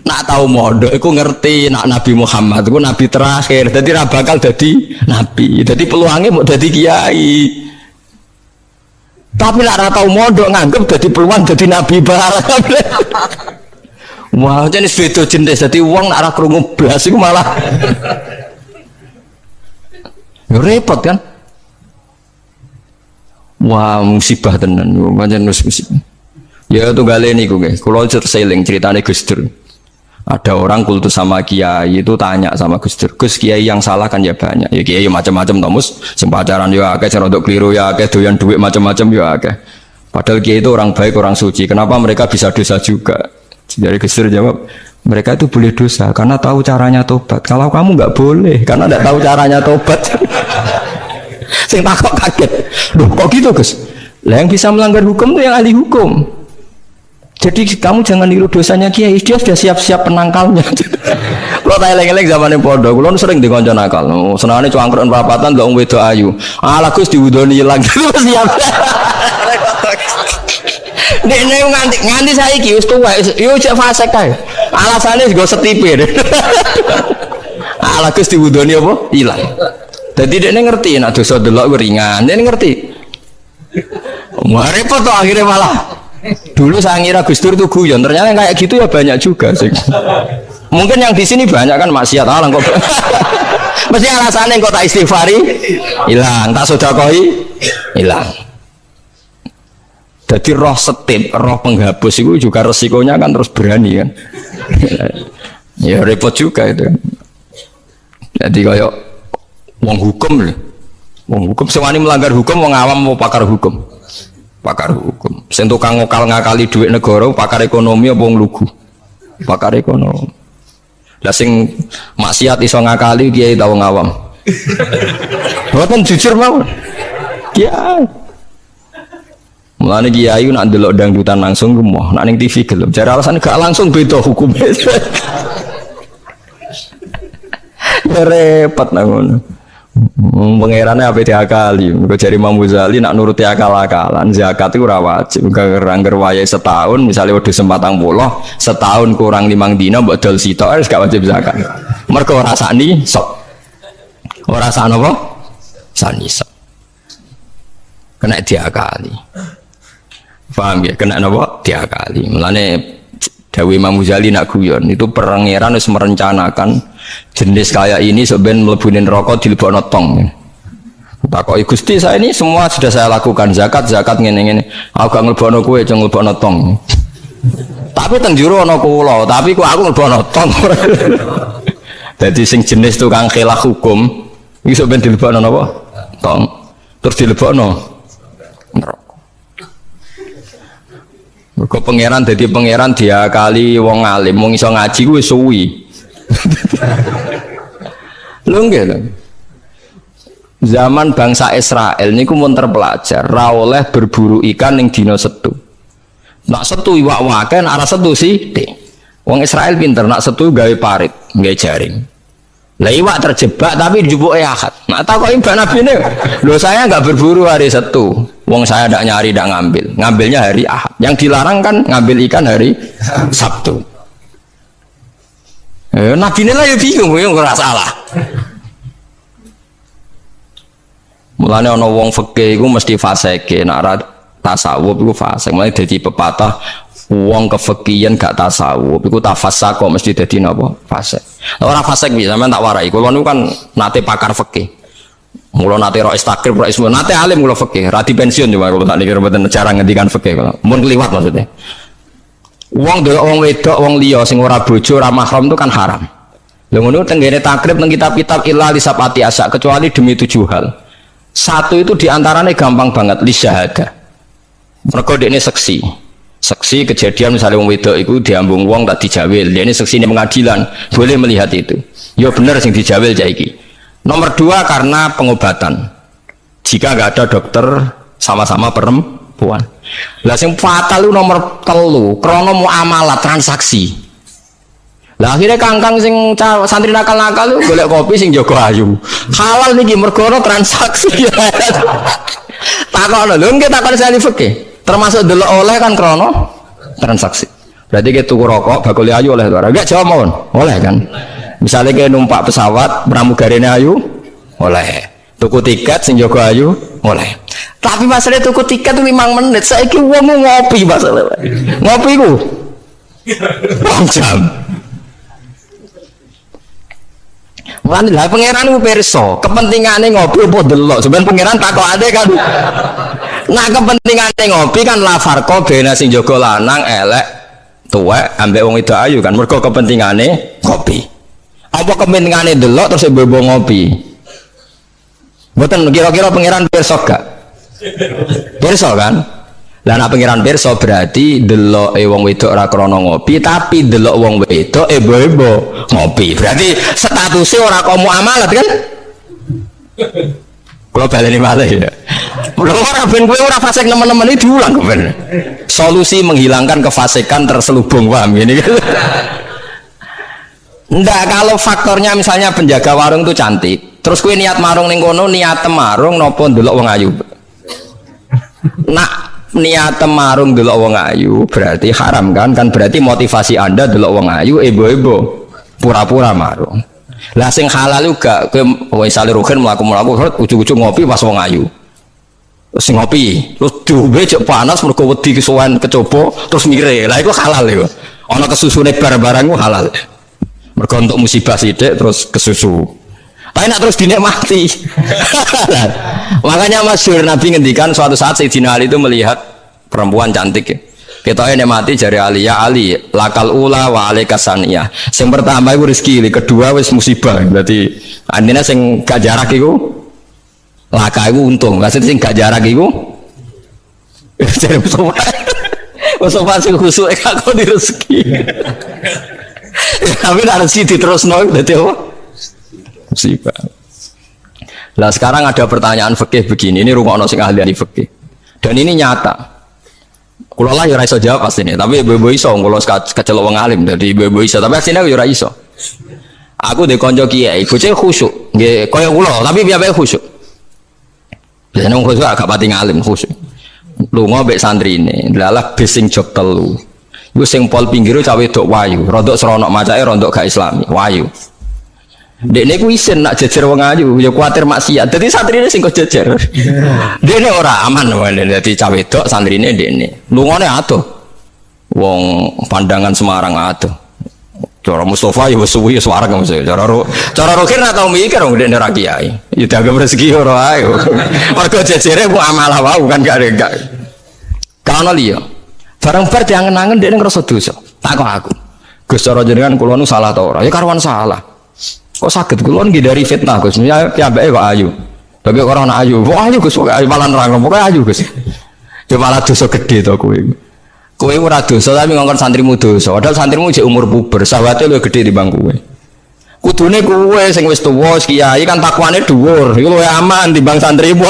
Nak tau mondok iku ngerti nak Nabi Muhammad iku nabi terakhir, dadi ora bakal dadi nabi. Dadi peluangnya mau dadi kiai. Tapi nak tau mondok nganggep dadi peluang dadi nabi barang. Wah, jenis beda jenis. Dadi wong nak ora krungu blas iku malah ya repot kan? Wah, musibah tenan. Pancen musibah. Ya tunggale niku nggih. Kula seling ceritane Gus Dur. Ada orang kultus sama kiai itu tanya sama Gus Dur, Gus kiai yang salah kan ya banyak. Ya kiai macam-macam tomus, sing pacaran ya akeh, sing rodok keliru ya akeh, doyan duit macam-macam ya akeh. Padahal kiai itu orang baik, orang suci. Kenapa mereka bisa dosa juga? Jadi Gus Dur jawab, mereka itu boleh dosa karena tahu caranya tobat. Kalau kamu nggak boleh karena nggak tahu caranya tobat. Sing takok kaget. Loh kok gitu Gus? Lah yang bisa melanggar hukum itu yang ahli hukum. Jadi kamu jangan niru dosanya kiai, dia sudah siap-siap penangkalnya. Kalau tak eleng-eleng zaman pondok, kalau sering dikonco nakal. Senangnya cuangkron perapatan, dong wedo ayu. Ala Gus diwudoni hilang, gitu siap. Nek nganti saya kius tua, yo cek fase kae. Alasannya gue setipir. Ala Gus diwudoni apa? Hilang. Jadi dia ngerti, nak dosa delok ringan, dia ngerti. Wah repot tuh akhirnya malah. Dulu saya ngira Gus Dur itu guyon, ternyata yang kayak gitu ya banyak juga sih. Mungkin yang di sini banyak kan maksiat alang kok. Mesti alasannya kok tak istighfari hilang, tak sedekah hilang. Jadi roh setip, roh penghapus itu juga resikonya kan terus berani kan. Ya repot juga itu. Jadi kayak wong hukum loh. Wong hukum sewani melanggar hukum, wong awam mau pakar hukum. Pakar hukum. Sing tukang ngokal ngakali duit negara, pakar ekonomi apa wong lugu. pakar ekonomi. Lah sing maksiat iso ngakali kiai tau ngawam. Mboten jujur mawon. Kiai. Mulane kiai nak ndelok dangdutan langsung gemoh, nak ning TV gelem. Jare alasan gak langsung beda hukumnya. Repot nang ngono. Pangerane ape diakali. Mergo jare Imam Ghazali nak nuruti akal-akalan, zakat iku ora wajib. Angger wayahe setahun, misalnya wedhus 40, setahun kurang 5 dina mbok dol sitok wis gak wajib zakat. Mergo ora sakni sok. Ora sak napa? Sani sok. Kena diakali. Paham ya? Kena napa? Diakali. Mulane dawuh Imam Ghazali nak guyon itu pangeran wis merencanakan jenis kayak ini sebenarnya mlebune neraka dilebokno tong. Takoki Gusti, saya ini semua sudah saya lakukan, zakat ngene-ngene. Aku gak nglebokno kowe, aja nglebokno tong. Tapi teng jero ana kula, tapi kok aku nglebokno tong. Dadi sing jenis tukang khilaf hukum iki sok ben dilebokno napa? Tong. Terus dilebokno neraka. Mergo pangeran dadi pangeran diakali wong alim, wong iso ngaji kuwi suwi. Lho nggih lho. Zaman bangsa Israel niku mun terpelajar, ra oleh berburu ikan ning dina Setu. Nak setu iwak wake, nak ora setu sithik. Wong Israel pinter, nak setu gawe parit, gawe jaring. Lah iwak terjebak tapi dijupuke Ahad. Nak takoki Mbak Nabi ini, lho saya enggak berburu hari Setu. Wong saya ndak nyari, ndak ngambil. Ngambilnya hari Ahad. Yang dilarang kan ngambil ikan hari Sabtu. Nabi ini lah ya bingung, ora salah. Mulane ana wong fikih iku mesti fasike, nek ora tasawuf iku fasik. Mulane dadi pepatah wong kefikihan gak tasawuf iku tafassak kok mesti dadi napa? Fasik. Ora fasik piye sampean tak warai. Kula niku kan nate pakar fikih. Mula nate ro istakrib ro ismu, nate alim kula fikih, ra di pensiun coba kula tak niki mboten cara ngendikan fikih kula. Mun kliwat maksudnya. Wong delok wong wedok wong liya sing ora bojo ora mahram itu kan haram. Lha ngono tenggene takrib nang kitab-kitab illa lisabati asa kecuali demi 7 hal. Satu itu diantaranya gampang banget li syahadah. Mergo dekne seksi. Seksi kejadian misalnya wong wedok itu diambung wong tak dijawil, dekne seksi ini pengadilan, boleh melihat itu. Ya bener sing dijawil jaiki. Nomor 2 karena pengobatan. Jika nggak ada dokter sama-sama perempuan. Lah sing fatal itu nomor 3 krana muamalah transaksi. Lah akhirnya kangkang sing santri nakal-nakal itu golek kopi sing jaga ayu. Halal niki mergo transaksi. Takono lho nggih takon sali fikih. Termasuk delok oleh kan krana transaksi. Berarti ke tuku rokok bakul ayu oleh ora? Enggak jawab mawon. Oleh kan? Misalnya ke numpak pesawat pramugarine ayu oleh. Tuku tiket sing jaga ayu oleh. Tapi masalah tuku tiket itu 5 menit. Saiki wong ngopi masalah. Ngopi ku 2 jam. Mulane lha pangeran ku pirsa, kepentingane ngopi apa delok. Sampeyan pangeran takokane kan. Nah kepentingane ngopi kan la farqa bena sing jaga lanang elek tuwek ambek wong wedok ayu kan. Mergo kepentingane ngopi. Apa kepentingane delok terus mbok ngopi? Mboten kira-kira pangeran pirsa gak? Pirsa kan? Lah nek pangeran pirsa berarti deloke wong wedok ora krana ngopi, tapi delok wong wedok ebo-ebo ngopi. Berarti statusnya ora kok muamalat kan? Kalau baleni malih ya. Ora ben kowe ora fasik nemen-nemen iki diulang kok ben. Solusi menghilangkan kefasikan terselubung, paham ini kan? Ndak, kalau faktornya misalnya penjaga warung itu cantik, terus kowe niat marung ning kono, niat marung napa ndelok wong ayu. Nak niat marung delok wong ayu berarti haram kan berarti motivasi Anda delok wong ayu ebo-ebo pura-pura marung. Lah sing halal juga kowe misale rugen mlaku-mlaku ujug-ujug ngopi pas wong ayu. Terus ngopi, terus diombe cek panas mergo wedi kesuwen kecoba terus ngire. Lah iku halal iku. Ana kesusune barang-barang ku halal. Mergo untuk musibah sithik terus kesusu. Tapi nak terus dinikmati. Makanya masyhur Nabi ngendikan suatu saat Sayyidina Ali itu melihat perempuan cantik ya. Kita nikmati jari Ali, ya Ali, lakal ula wa alaika saniyah. Yang pertama itu rezeki, kedua wis musibah. Berarti artinya sing gak jarak iku laka iku untung. Maksudnya sing gak jarak iku jare Mustafa sing khusuk aku di rezeki. Tapi nek rezeki diterusno dadi apa? Musibah. Lah sekarang ada pertanyaan fikih begini, ini rungokno sing ahli fikih. Dan ini nyata. Kulo lah ya ora iso jawab pasti ini, tapi ibu-ibu iso, kulo kecelok wong alim, jadi ibu-ibu iso, tapi asline aku ya ora iso. Aku de konco kiai, bocah khusyuk, nggih kaya kulo, tapi piye khusyuk. Biasane wong khusyuk agak pati ngalim khusyuk. Lunga mbek santrine, lalah bising jog telu. Iku sing pol pinggire cah wedok wayu, rondok seronok macake rondok gak islami, wayu. Dekne ku isin nak jejer wong ayu, ya kuwatir maksiat. Dadi santrine sing kok jejer. Dekne ora aman wae dadi cah wedok santrine dekne. Lungane atuh. Wong pandangan Semarang atuh. Cara Mustafa ya wis suwi suwareg mesti. Cara Rokin ora tau mikir wong dekne ra kiai. Ya dianggap rezeki ora ae. Mergo jejere ku amalah wae kan gak ada. Kana liya. Barang bar diangen-angen dekne ngrasa dosa. Takon aku. Gus cara jenengan kula nu salah ta ora? Ya karuan salah. Kok sakit kula nggih dari fitnah Gus. Ya piyambake kok ayu. Tapi kok ora ana ayu. Kok ayu Gus, kok ayu malah nerang. Pokoke ayu Gus. Ya malah dosa gedhe to kowe. Kowe ora dosa tapi ngongkon santrimu dosa. Padahal santrimu jek umur puber, sawate luwih gedhe timbang kowe. Kudune kowe sing wis tuwa kiai kan takwane dhuwur. Iku luwih aman timbang santrimu.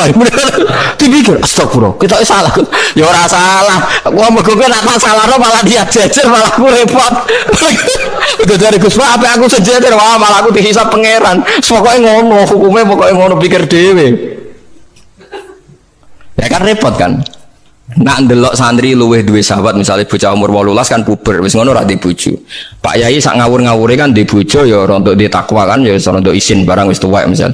Dipikir astagfirullah, kita salah. Ya ora salah. Gua mergo nek tak salahno malah dia jejer malah aku repot. Udah dari Gus Pak apa aku sejejer wah malah aku dihisab pangeran. Pokoke ngono, hukume pokoke ngono pikir dhewe. Ya kan repot kan. Nak ndelok santri luweh duwe sahabat misalnya bocah umur 18 kan puber wis ngono ora di bojo. Pak Yai sak ngawur-ngawure kan di bojo ya ora untuk di takwa kan ya ora untuk isin barang wis tuwek misal.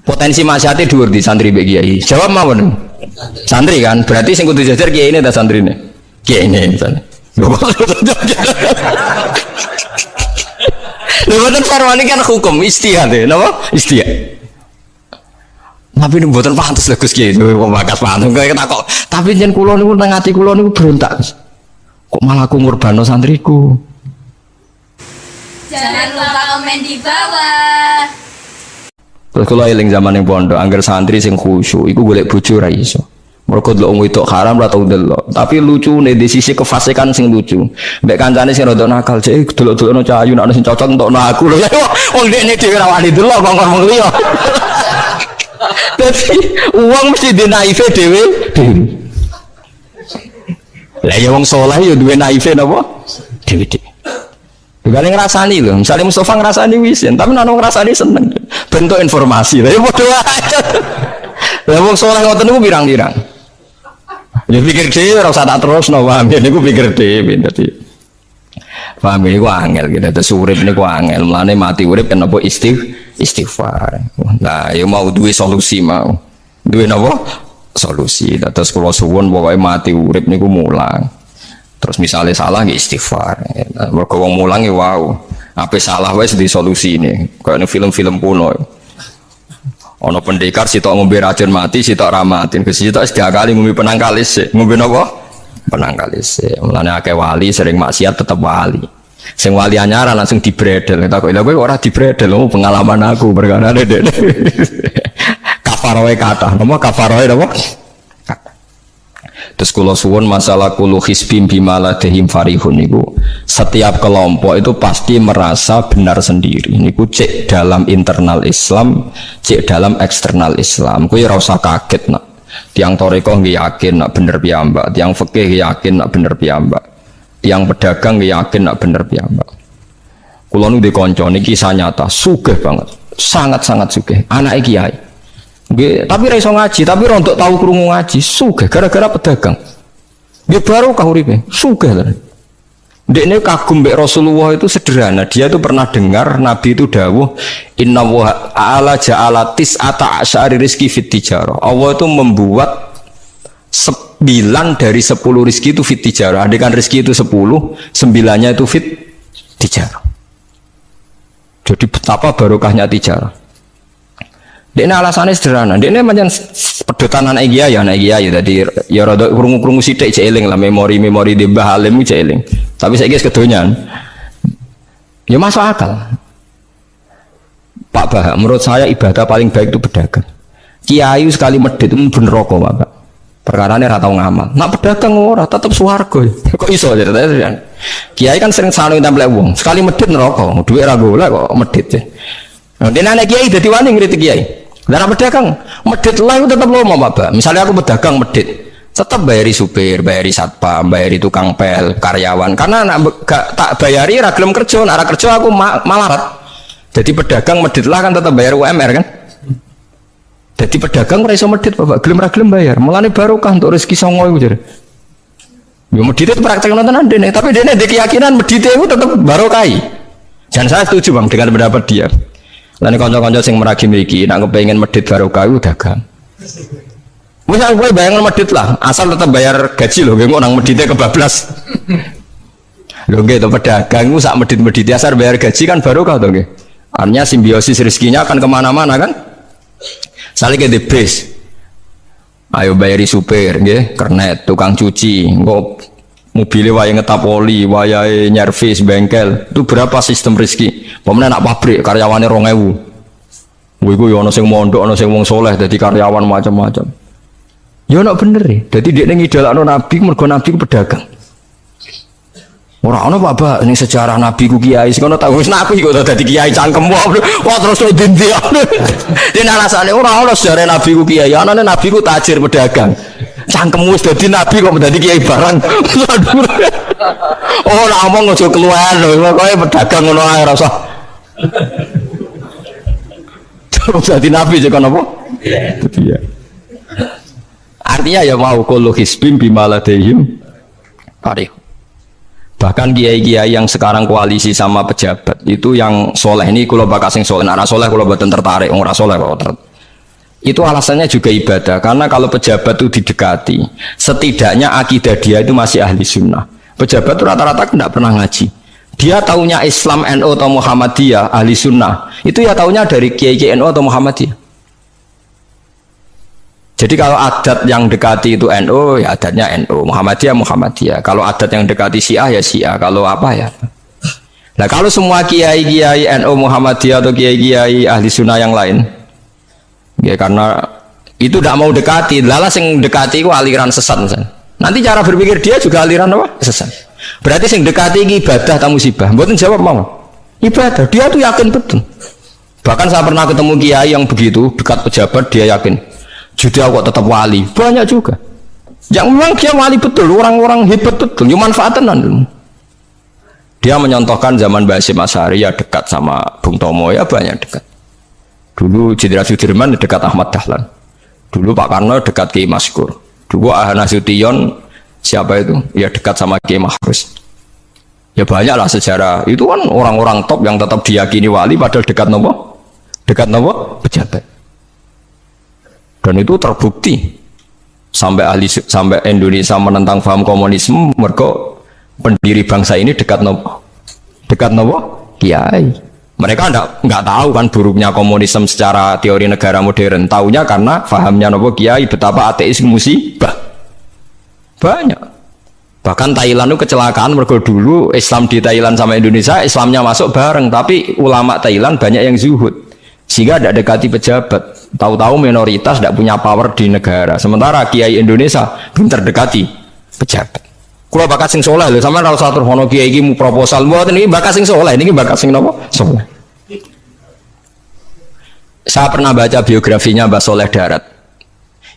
Potensi maksiate dhuwur di santri mbek kiai. Jawab mawon. Santri kan berarti sing kudu jajar kiai ini ta santrine. Kiai ini misalnya. Lha boten karwane kan hukum istihad ya, napa? Istihad. Tapi ini buatan pantas lah Gus Kiai, kok bakas pantas, kayak kok. Tapi jen kulo niku nang ati kulo niku berontak. Kok malah aku ngurbano santriku. Jangan lupa komen di bawah. Terus kulo eling zaman yang pondok, angger santri sing khusyuk, iku golek bojo ra iso. Mergo delok wong wedok haram ra tau delok. Tapi lucune di sisi kefasikan sing lucu. Mbek kancane sing rada nakal, cek delok-delokno cah ayu nek sing cocok entokno aku lho. Wong dekne dhewe ra wani delok kok ngomong liya. Jadi uang mesti dinaife dewe. Lah ya wong saleh ya duwe naife napa? Dewe. Gale ngrasani lho, misale Mustafa ngrasani wisin, tapi nek ngrasani seneng. Bentuk informasi. Lah ya padha aja. Lah wong saleh ngoten niku pirang-pirang. Ya pikir dhewe ora usah tak terusno, paham ya niku pikir dhewe dadi. Paham niku angel gitu, terus urip niku angel, mulane mati urip kan apa istighfar. Nah, ya mau duwe solusi mau. Duwe napa? Solusi. Terus kula suwun pokoke mati urip niku mulang. Terus misalnya salah nggih istighfar. Mergo wong mulang ya wow. Ape salah wis di solusine. Kayak film-film kuno. Ana pendekar sitok ngombe racun mati, sitok ra mati. Sitok setiap kali ngombe penangkalis. Ngombe napa? Penangkalis. Mulane akeh wali sering maksiat tetep wali. Sing wali anyar langsung dibredel. Tak kok lha kowe ora dibredel, pengalaman aku perkara dek. Kafaroe kathah. Napa kafaroe napa? Terus kula suwun masalah kulu hisbim bimaladehim farihun niku setiap kelompok itu pasti merasa benar sendiri. Niku cek dalam internal Islam, cek dalam eksternal Islam. Kowe ora usah kaget nak. Tiang toreko nggih yakin nak bener piyambak, tiang fikih yakin nak bener piyambak. Tiang pedagang yakin nak bener piyambak. Kula nu dikonco niki kisah nyata, sugih banget. Sangat-sangat sugih. Anake kiai. Nggih, tapi ra iso ngaji, tapi rontok tahu krungu ngaji, sugih gara-gara pedagang. Nggih baru kahuripe, sugih lho. Ndekne kagum mbek Rasulullah itu sederhana. Dia itu pernah dengar Nabi itu dawuh, "Inna wa ta'ala ja'ala tis'ata asyari rizki fit tijarah." Allah itu membuat 9 dari 10 rizki itu fit tijarah. Andaikan rizki itu 10, 9-nya itu fit tijarah. Jadi betapa barokahnya tijarah. Dene alasannya sederhana. Dene pancen pedotan anak kiai tadi ya rada krungu-krungu sithik cek eling lah memori-memori di Mbah Halim cek eling. Tapi saiki wis kedonyan. Ya masuk akal. Pak Bah, menurut saya ibadah paling baik itu pedagang. Kiai sekali medhit itu mlebu neraka, Pak. Perkarane ora tau ngamal. Nak pedagang ora tetep swarga. Kok iso ceritanya? Kiai kan sering sanu templek wong. Sekali medhit neraka, duwe ra golek kok medhit. Nah, dene anak kiai dadi wani ngritik kiai. Lah nek pedagang medhit lah itu tetep lomo, Pak. Misalnya aku pedagang medhit, tetep bayari supir, bayari satpam, bayari tukang pel, karyawan. Karena nak gak tak bayari ra gelem kerja, nak ra kerja aku malarat. Jadi pedagang medhit lah kan tetep bayar UMR kan? Jadi pedagang ora iso medhit, Bapak. Gelem ra gelem bayar. Mulane barokah untuk rezeki songo iku jare. Yo medhit itu praktek nontonan dene, tapi dene ndek keyakinan medhit itu tetep barokah. Dan saya setuju Bang dengan pendapat dia. Lan kanca-kanca sing meragi mriki nek kepengin medhit barokah iku dagang. Wis kowe bayangno medhit lah, asal tetep bayar gaji lho, nggih kok nang medhite kebablas. Lho nggih to pedagang iku sak medhit-medhit asar bayar gaji kan barokah to nggih. Artinya simbiosis rezekinya akan kemana-mana kan? Saling ke bis, ayo bayari supir, nggih, kernet, tukang cuci, engko mobilnya waya ngetap oli, waya nyervis bengkel, itu berapa sistem rezeki? Pemenang nak pabrik karyawannya 2.000, wiku yo ono sing mondok, ono sing wong soleh, jadi karyawan macam-macam. Yo nak bener ya, jadi dia ngidolakno nabi, mergo nabi ku pedagang. Orang ono Bapak ini sejarah Nabi ku kiai sing ono tahu wis nabi kok dadi kiai cangkem wah terus dindi. Dene alasane ora ono sejarah Nabi ku kiai, anane Nabi ku tajir pedagang. Cangkem wis dadi nabi kok dadi kiai barang. Oh ora omong aja keluar lho, pokoke pedagang ngono ae ora usah. Terus dadi nabi jek ono apa? Iya. Artinya ya mau kullu hisbim bimaladehim parih. Bahkan kiai-kiai yang sekarang koalisi sama pejabat itu yang soleh ini kalau bakal sing soleh, anak soleh kalau buatan tertarik, orang soleh kok itu alasannya juga ibadah karena kalau pejabat itu didekati setidaknya akidah dia itu masih ahli sunnah. Pejabat itu rata-rata tidak pernah ngaji, dia taunya Islam NU atau Muhammadiyah ahli sunnah itu ya taunya dari kiai-kiai NU atau Muhammadiyah. Jadi kalau adat yang dekati itu NU, ya adatnya NU, Muhammadiyah, Muhammadiyah. Kalau adat yang dekati Syiah, ya Syiah. Kalau apa ya? Nah kalau semua kiai-kiai NU, Muhammadiyah atau kiai-kiai ahli sunnah yang lain, ya karena itu tidak mau dekati, lala sing dekati itu aliran sesat misalnya. Nanti cara berpikir dia juga aliran apa? Sesat. Berarti sing dekati ini ibadah atau musibah? Mboten jawab mau. Ibadah. Dia tuh yakin betul. Bahkan saya pernah ketemu kiai yang begitu dekat pejabat, dia yakin. Jadi kok tetap wali, banyak juga. Yang memang dia wali betul, orang-orang hebat betul, cuma manfaatan. Dia menyontohkan zaman Mbah Hasyim Asy'ari ya dekat sama Bung Tomo ya banyak dekat. Dulu Jenderal Sudirman dekat Ahmad Dahlan. Dulu Pak Karno dekat Kiai Maskur. Dulu Ahana Sution siapa itu? Ya dekat sama Kiai Mahrus. Ya banyaklah sejarah. Itu kan orang-orang top yang tetap diyakini wali padahal dekat nopo? Dekat nopo? Pejabat. Dan itu terbukti sampai Indonesia menentang paham komunisme mereka pendiri bangsa ini dekat nopo kiai. Mereka nggak tahu kan buruknya komunisme secara teori negara modern, taunya karena pahamnya nopo kiai betapa ateis musibah banyak. Bahkan Thailand itu kecelakaan mereka dulu Islam di Thailand sama Indonesia Islamnya masuk bareng, tapi ulama Thailand banyak yang zuhud sehingga tidak dekati pejabat. Tahu-tahu minoritas tidak punya power di negara. Sementara kiai Indonesia belum terdekati pejabat. Kalau bakat sing soleh lho, sama kalau satu hono kiai iki mu proposal buat ini bakat sing soleh, ini bakat sing nopo? Soleh. Saya pernah baca biografinya Mbah Soleh Darat.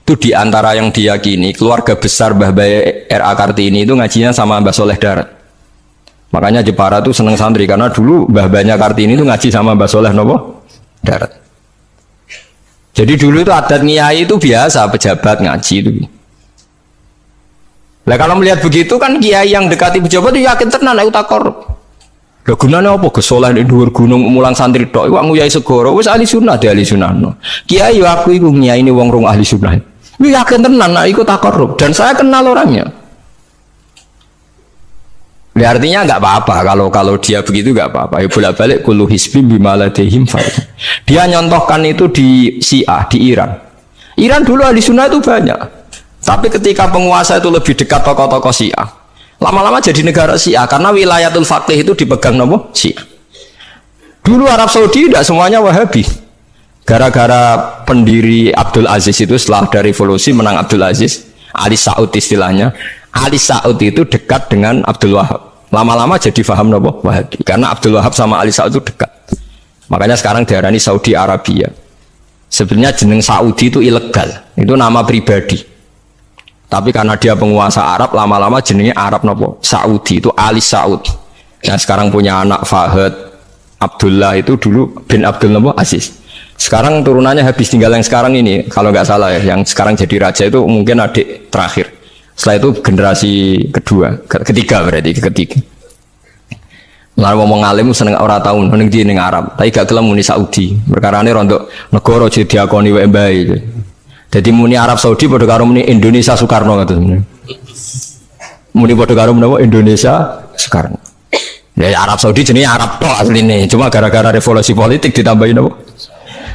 Itu diantara yang diyakini keluarga besar Mbah Bae R.A. Kartini itu ngajinya sama Mbah Soleh Darat. Makanya Jepara tuh seneng santri karena dulu Mbah Banya Kartini itu ngaji sama Mbah Soleh nopo? Darat. Jadi dulu itu adat nyai itu biasa pejabat ngaji itu. Nah kalau melihat begitu kan kiai yang dekati pejabat itu yakin tenan aku tak korup. Lah gunane apa gesoleh ning dhuwur gunung mulang santri tok iku nguyai segoro wis ahli sunnah ahli sunnah. Kiai aku iku nyaini wong rong ahli sunnah. Aku yakin tenan nek iku tak korup dan saya kenal orangnya. Ya, artinya nggak apa-apa kalau dia begitu nggak apa-apa. Ya bolak-balik kullu hisbim bimaladehim farih. Dia nyontohkan itu di Syiah di Iran. Iran dulu ahli sunnah itu banyak. Tapi ketika penguasa itu lebih dekat tokoh-tokoh Syiah, lama-lama jadi negara Syiah karena wilayatul faqih itu dipegang nopo Syiah. Dulu Arab Saudi tidak semuanya Wahabi. Gara-gara pendiri Abdul Aziz itu setelah ada revolusi menang Abdul Aziz, Ali Saud istilahnya. Ali Saud itu dekat dengan Abdul Wahab. Lama-lama jadi faham nopo Wahabi. Karena Abdul Wahab sama Ali Saud itu dekat. Makanya sekarang diarani Saudi Arabia. Sebenarnya jeneng Saudi itu ilegal. Itu nama pribadi. Tapi karena dia penguasa Arab, lama-lama jenengnya Arab nopo Saudi itu Ali Saud. Yang sekarang punya anak Fahad Abdullah itu dulu bin Abdul nopo Aziz. Sekarang turunannya habis tinggal yang sekarang ini, kalau nggak salah ya, yang sekarang jadi raja itu mungkin adik terakhir. Setelah itu generasi ketiga berarti ketiga. Lalu ngomong alim seneng ora tau ning di ning Arab, tapi gak gelem muni Saudi. Perkarane rondo negara jadi diakoni wae mbae. Jadi muni Arab Saudi padha karo muni Indonesia Soekarno ngoten. Muni padha karo menapa Indonesia Soekarno. Ya Arab Saudi jenenge Arab tok asline, cuma gara-gara revolusi politik ditambahin apa?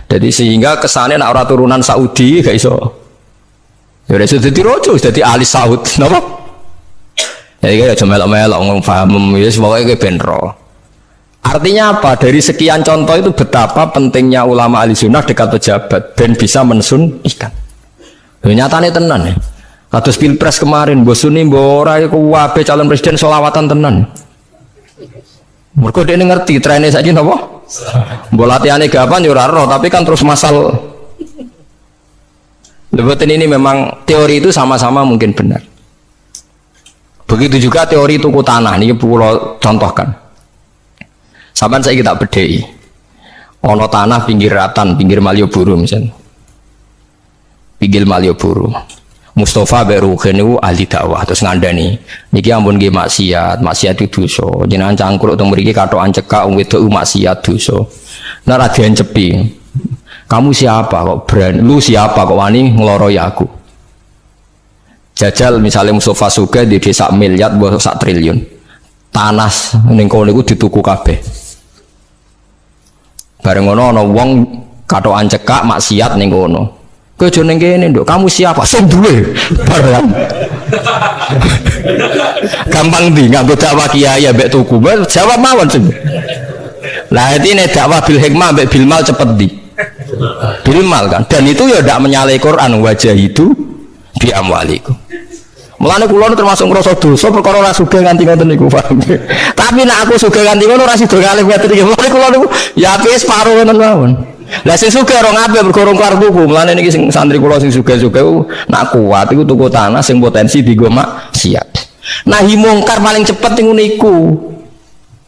Jadi sehingga kesannya nak orang turunan Saudi gak iso. Ya udah jadi rojo, jadi ahli Saud, napa? Jadi kayak cuma melok-melok ngomong paham, ya semuanya kayak benro. Artinya apa? Dari sekian contoh itu betapa pentingnya ulama ahli sunnah dekat pejabat dan bisa mensunnikan. Nyatanya tenan ya. Kados pilpres kemarin, bosuni mbora iku wae calon presiden selawatan tenan. Mergo dene ngerti trennya saiki napa? Mbok latihane gapan yo ora roh, tapi kan terus masal. Lebetin ini memang teori itu sama-sama mungkin benar. Begitu juga teori tuku tanah ini pulau contohkan. Sampeyan saya kita bedhei. Ono tanah pinggir Ratan, pinggir Malioboro misalnya. Pinggir Malioboro. Mustafa Berugen itu ahli dakwah terus ngandani niki ampun nggih maksiat itu dosa jenengan cangkruk teng mriki kathokan cekak wong wedok maksiat dosa nek ra diancepi kamu siapa kok berani lu siapa kok wani ngloroi aku jajal misalnya Mustafa Sugih di desa miliar mbok sak triliun tanah ning kono niku dituku kabeh bareng ngono ana wong kathokan cekak maksiat ning kono. Kowe aja ning kene nduk, kamu siapa? Sing duwe. Barang. Gampang ndi nganggo dakwah kiai mbek tuku. Jawab mawon sing. Lah intine dakwah bil hikmah mbek bil mal cepet ndi? Bil mal kan. Dan itu ya ndak menyalahi Quran wajah itu bi amwalikum. Mulane kula termasuk ngrasa dosa perkara ora sugih nganti ngoten niku, paham. Tapi nek aku sugih nganti ngono ora sida ngalih ngoten iki. Mulane kula niku ya wis separo ngoten mawon. Lah sing sugih ora ngapik bergorong karo tuku. Mulane niki sing santri kula sing sugih-sugih nak kuat iku tuku tanah sing potensi dienggo maksiat. Nahi mungkar paling cepet niku niku.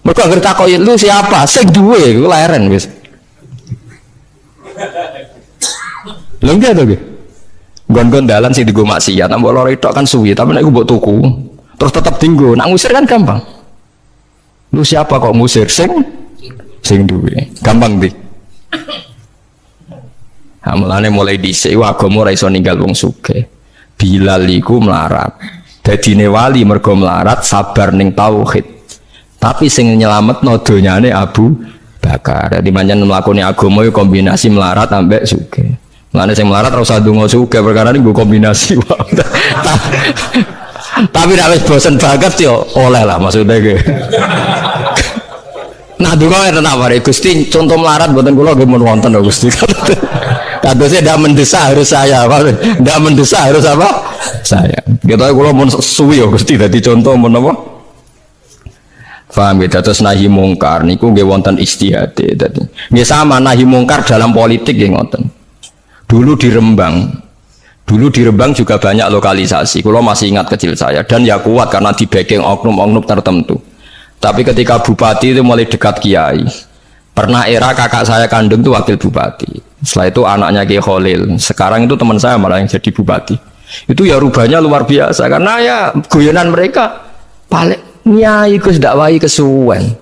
Mergo anggere takoki lu siapa? Sing duwe iku leren wis. Lho nggih to nggih. Gon-gon dalan sing dienggo maksiat, mbok loro tok kan suwi, tapi nek iku mbok tuku terus tetep dienggo. Nak ngusir kan gampang. Lu siapa kok ngusir sing duwe? Gampang ndi? Mulane mulai dhisik agama ora iso ninggal wong sugih. Bilal iku melarat. Dadine wali mergo melarat sabar ning tauhid. Tapi sing nyelametno donyane Abu Bakar. Dadi pancen mlakoni agama iku kombinasi melarat ambek sugih. Mulane sing melarat ora usah ndonga sugih perkara niku kombinasi wae. Tapi nek wis bosen banget yo oleh lah maksudnya ge. Nah donga enten awake Gusti contoh melarat mboten kula nggih mun wonten lho Gusti. Kadosnya tidak mendesak harus saya, tidak mendesak harus apa? Saya. Kita kalau mau suwi ya Gusti dadi contoh mun apa? Paham ya, terus nahi mungkar niku nggih wonten ijtihad dadi. Nggih sama nahi mungkar dalam politik nggih ngoten. Dulu di Rembang juga banyak lokalisasi. Kalau masih ingat kecil saya dan ya kuat karena di backing oknum-oknum tertentu. Tapi ketika bupati itu mulai dekat kiai. Pernah era kakak saya kandung itu wakil bupati. Setelah itu anaknya Kiai Khalil. Sekarang itu teman saya malah yang jadi bupati. Itu ya rubahnya luar biasa karena ya guyonan mereka paling nyai Gus dakwahi kesuwen.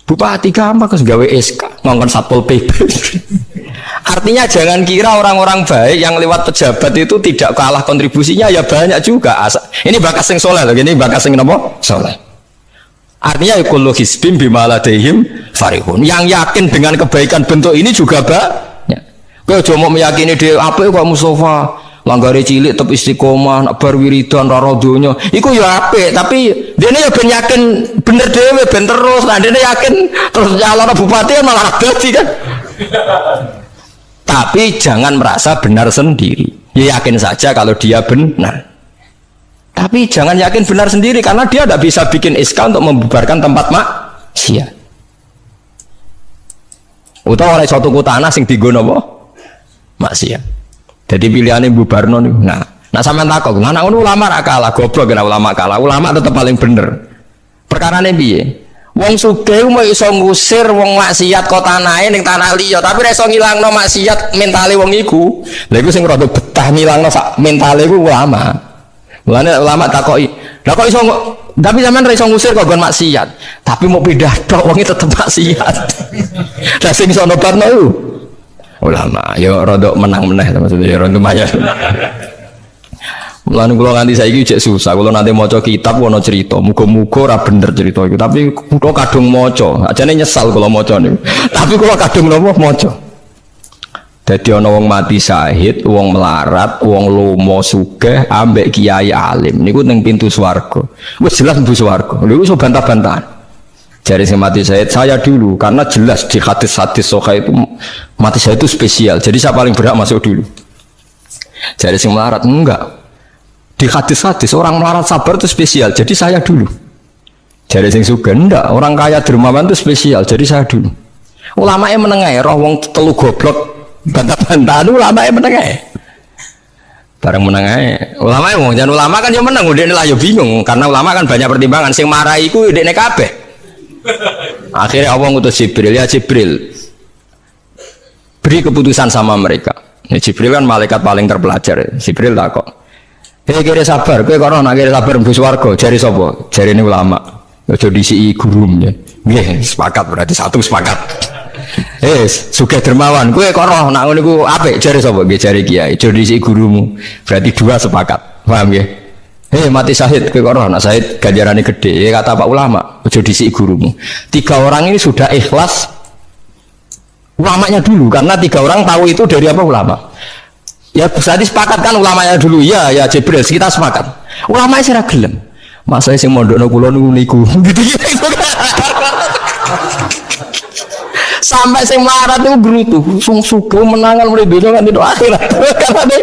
Bupati gampang Gus gawe SK ngongkon Satpol PP. Artinya jangan kira orang-orang baik yang lewat pejabat itu tidak kalah kontribusinya ya banyak juga. Ini bakas yang soleh loh, ini bakas yang apa? Soleh. Artinya kullu hisbin bima ladaihim farihun. Yang yakin dengan kebaikan bentuk ini juga banyak. Kowe aja mau meyakini dhewe apik kok Mustafa langgare cilik tetep istiqomah nak bar wiridan ora donya. Iku ya apik, tapi dene ya ben yakin bener dhewe ben terus. Nah dene yakin terus nyalon bupati malah dadi kan. Tapi jangan merasa benar sendiri. Ya yakin saja kalau dia benar. Tapi jangan yakin benar sendiri karena dia tidak bisa bikin SK untuk membubarkan tempat maksiat. Utawa oleh suatu tanah sing dienggo napa? Maksiat. Jadi pilihannya bubarno niku. Nah sampean takok, anak ulama ra kalah, goblok kena ulama kalah. Ulama tetap paling bener. Perkarane piye? Wong sugih mau iso ngusir wong maksiat kok tanahe ning tanah liya, tapi ra iso ngilangno maksiat mentale wong iku. Lha iku sing rada betah ngilangno sak mentale iku ulama. Mulane ulama takoki, "Lah kok iso tapi sampean ra iso ngusir kok gon maksiat, tapi mau pindah tok wong tetep maksiat." Lah sing iso nobatno iku ulama. Ya rada menang meneh maksudnya ya rada lumayan. Mulane kula nganti saiki jek susah, kula nanti maca kitab ono cerita, muga-muga ora bener cerita iku, tapi kula kadung maca, ajane nyesal kula maca niku. Tapi kula kadung napa maca. Dadi ana wong mati syahid, wong melarat, wong lomo sugih ambek kiai alim niku ning pintu swarga. Wis jelas mlebu swarga. Lha iso bantah-bantahan. Jari sing mati syahid saya dulu karena jelas di hadis-hadis sahih itu mati syahid itu spesial. Jadi saya paling berhak masuk dulu. Jari sing melarat enggak. Di hadis-hadis orang melarat sabar itu spesial, jadi saya dulu. Jadi sing sugih ndak, orang kaya dermawan itu spesial, jadi saya dulu. Ulama yang menengah, roh wong telu goblok bantah-bantahan, ulama yang menengah. Bareng menengah, ulama yang jangan ulama kan yang menang, udah lah yo bingung, karena ulama kan banyak pertimbangan. Sing marahi iku dekne kabeh. Akhirnya Allah ngutus Jibril, ya Jibril, beri keputusan sama mereka. Ya, Jibril kan malaikat paling terpelajar. Jibril takok. Kira sabar, kowe kok ana kira sabar mlebu swarga, jari sapa? Jarine ulama. Aja disiki gurune. Nggih, sepakat berarti satu sepakat. Sugih dermawan, kowe kok ora nak ngono iku apik, jari sapa? Nggih jari kiai. Aja disiki gurumu. Berarti dua sepakat. Paham nggih? Mati syahid, kowe kok ora nak syahid ganjarane gede. Kata Pak ulama, aja disiki gurumu. 3 orang ini sudah ikhlas ulamanya dulu karena 3 orang tahu itu dari apa ulama. Ya tadi sepakat kan ulamanya dulu ya Jibril kita sepakat. Ulamanya sih ra gelem. Masa sing mondokno kula niku. Sampai sing melarat itu gerutu, sing sugih menangan mulai donya kan itu akhirat. Karena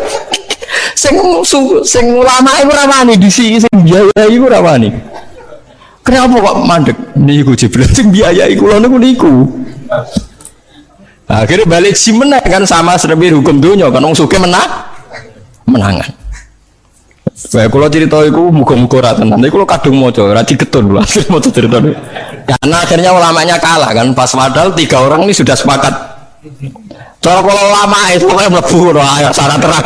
sing ulama iku ora wani disi sing biayai iku ora wani. Kenapa kok mandek niku Jibril sing biayai kula niku. Akhirnya balik si menang kan sama seperti hukum dunia kan wong sugih menangan. Saya kalau cerita itu muga-muga rata nanti kalau kadung maca ora digetun lho akhir maca cerita itu. Karena akhirnya ulamanya kalah kan pas padahal 3 orang ini sudah sepakat. Cara kalau ulama itu kayak mlebu ayo syarat terang.